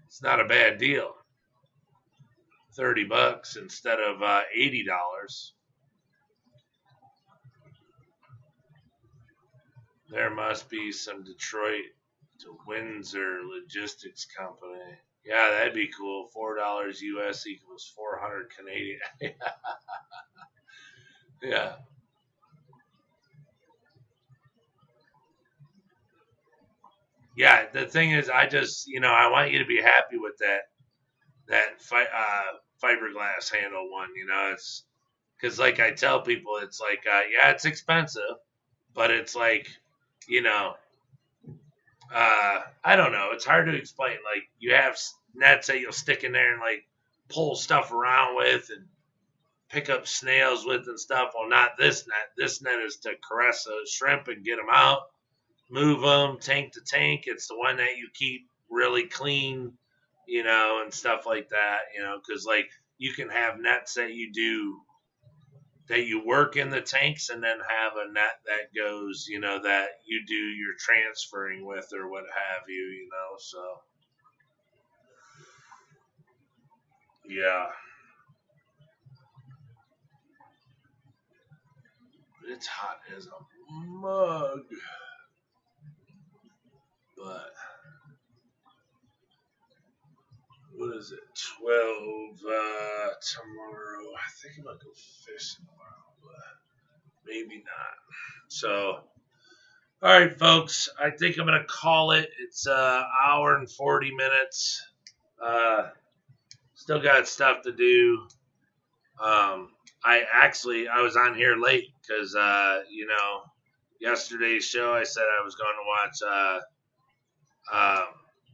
[SPEAKER 1] it's not a bad deal. $30 instead of $80. There must be some Detroit to Windsor logistics company. Yeah, that'd be cool. $4 US equals 400 Canadian. Yeah. Yeah, the thing is, I just, I want you to be happy with that fiberglass handle one. It's because, like I tell people, it's like, yeah, it's expensive, but it's like, you know, I don't know. It's hard to explain. Like you have nets that you'll stick in there and like pull stuff around with and pick up snails with and stuff. Well, not this net. This net is to caress a shrimp and get them out, move them tank to tank. It's the one that you keep really clean, and stuff like that. Because like you can have nets that you work in the tanks and then have a net that goes, that you do your transferring with or what have you, so yeah, it's hot as a mug, but what is it, 12 tomorrow? I think I'm gonna go fishing tomorrow, but maybe not. So all right, folks, I think I'm gonna call it. It's an hour and 40 minutes. Still got stuff to do. I was on here late because yesterday's show I said I was going to watch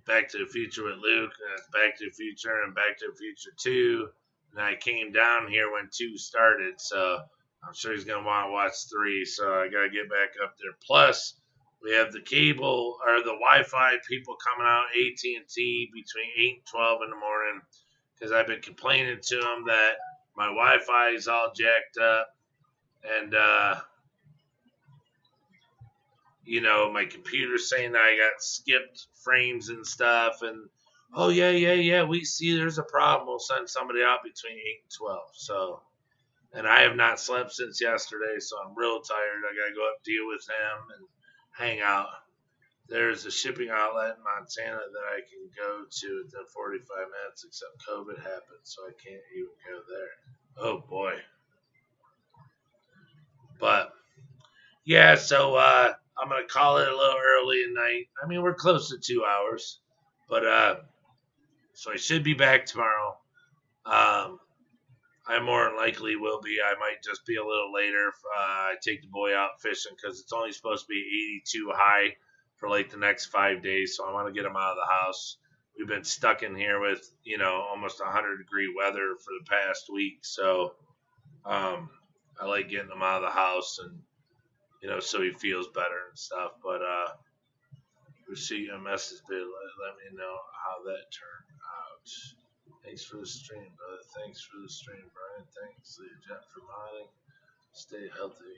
[SPEAKER 1] Back to the Future with Luke, and it's Back to the Future and Back to the Future 2, and I came down here when 2 started, so I'm sure he's gonna want to watch 3, so I gotta get back up there. Plus, we have the cable or the Wi-Fi people coming out AT&T between 8 and 12 in the morning because I've been complaining to them that my Wi-Fi is all jacked up, and my computer's saying that I got skipped frames and stuff, and oh yeah, we see there's a problem. We'll send somebody out between 8 and 12. So, and I have not slept since yesterday, so I'm real tired. I gotta go up deal with him and hang out. There's a shipping outlet in Montana that I can go to within 45 minutes, except COVID happened, so I can't even go there. Oh boy. But yeah, so I'm gonna call it a little early at night. I mean, we're close to 2 hours, but so I should be back tomorrow. I more than likely will be. I might just be a little later if I take the boy out fishing because it's only supposed to be 82 high for like the next 5 days. So I want to get them out of the house. We've been stuck in here with, almost 100-degree weather for the past week. So I like getting him out of the house and, so he feels better and stuff. But receive a message, but let me know how that turned out. Thanks for the stream, brother. Thanks for the stream, Brian. Thanks, Jet, for modding. Stay healthy.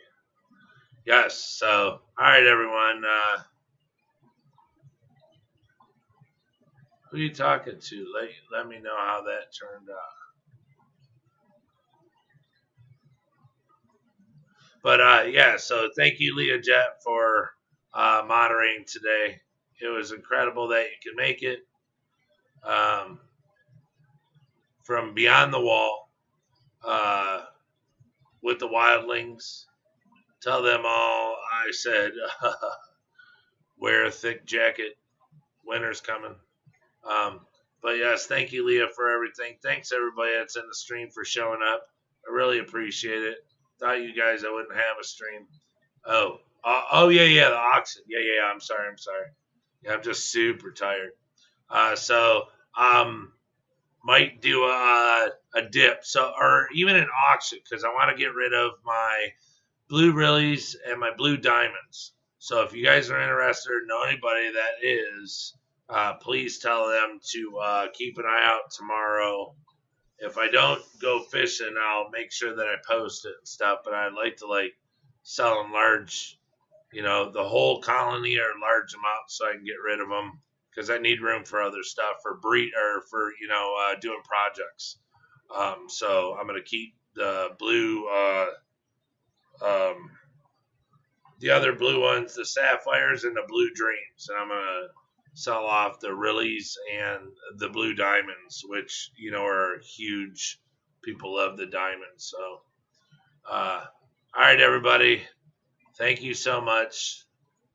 [SPEAKER 1] Yes. So, all right, everyone. Who are you talking to? Let me know how that turned out. But yeah, so thank you, Leah Jet, for moderating today. It was incredible that you could make it. From Beyond the Wall with the Wildlings. Tell them all I said, wear a thick jacket. Winter's coming. But yes, thank you, Leah, for everything. Thanks, everybody that's in the stream for showing up. I really appreciate it. Thought you guys I wouldn't have a stream. Oh, yeah, the auction. Yeah, I'm sorry. Yeah, I'm just super tired. So might do a dip, or even an auction, because I want to get rid of my blue Rillies and my blue diamonds. So if you guys are interested or know anybody that is, please tell them to keep an eye out tomorrow. If I don't go fishing, I'll make sure that I post it and stuff. But I'd like to sell in large, the whole colony or large amounts so I can get rid of them, because I need room for other stuff for doing projects. So I'm gonna keep the blue, the other blue ones, the sapphires and the blue dreams, and I'm gonna sell off the Rillies and the blue diamonds, which are huge. People love the diamonds. So, all right, everybody, thank you so much.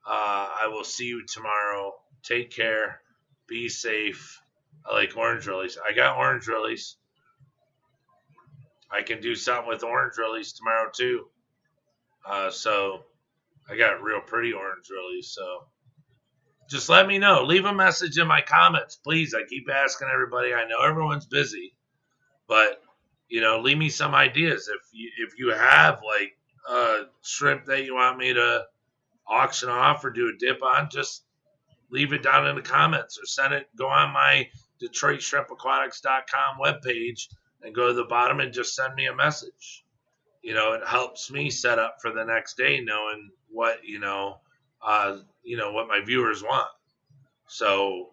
[SPEAKER 1] I will see you tomorrow. Take care. Be safe. I like orange Rillies. I got orange Rillies. I can do something with orange Rillies tomorrow too. So I got real pretty orange Rillies. So just let me know. Leave a message in my comments, please. I keep asking everybody. I know everyone's busy, but leave me some ideas. If you have shrimp that you want me to auction off or do a dip on, just leave it down in the comments or send it. Go on my DetroitShrimpAquatics.com webpage and go to the bottom and just send me a message. It helps me set up for the next day, knowing what what my viewers want. So,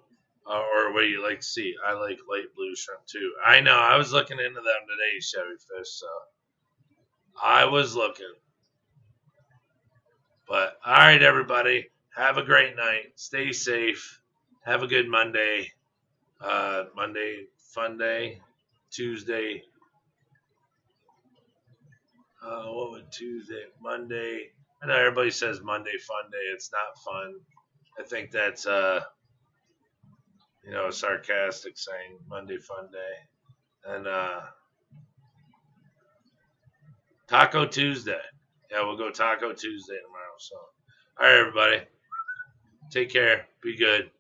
[SPEAKER 1] or what do you like to see? I like light blue shrimp too. I know. I was looking into them today, Chevy Fish. So I was looking. But all right, everybody, have a great night. Stay safe. Have a good Monday. Monday, fun day. Tuesday. What would Tuesday? Monday. I know everybody says Monday, fun day. It's not fun. I think that's a sarcastic saying. Monday, fun day. And Taco Tuesday. Yeah, we'll go Taco Tuesday tomorrow. So, all right, everybody. Take care. Be good.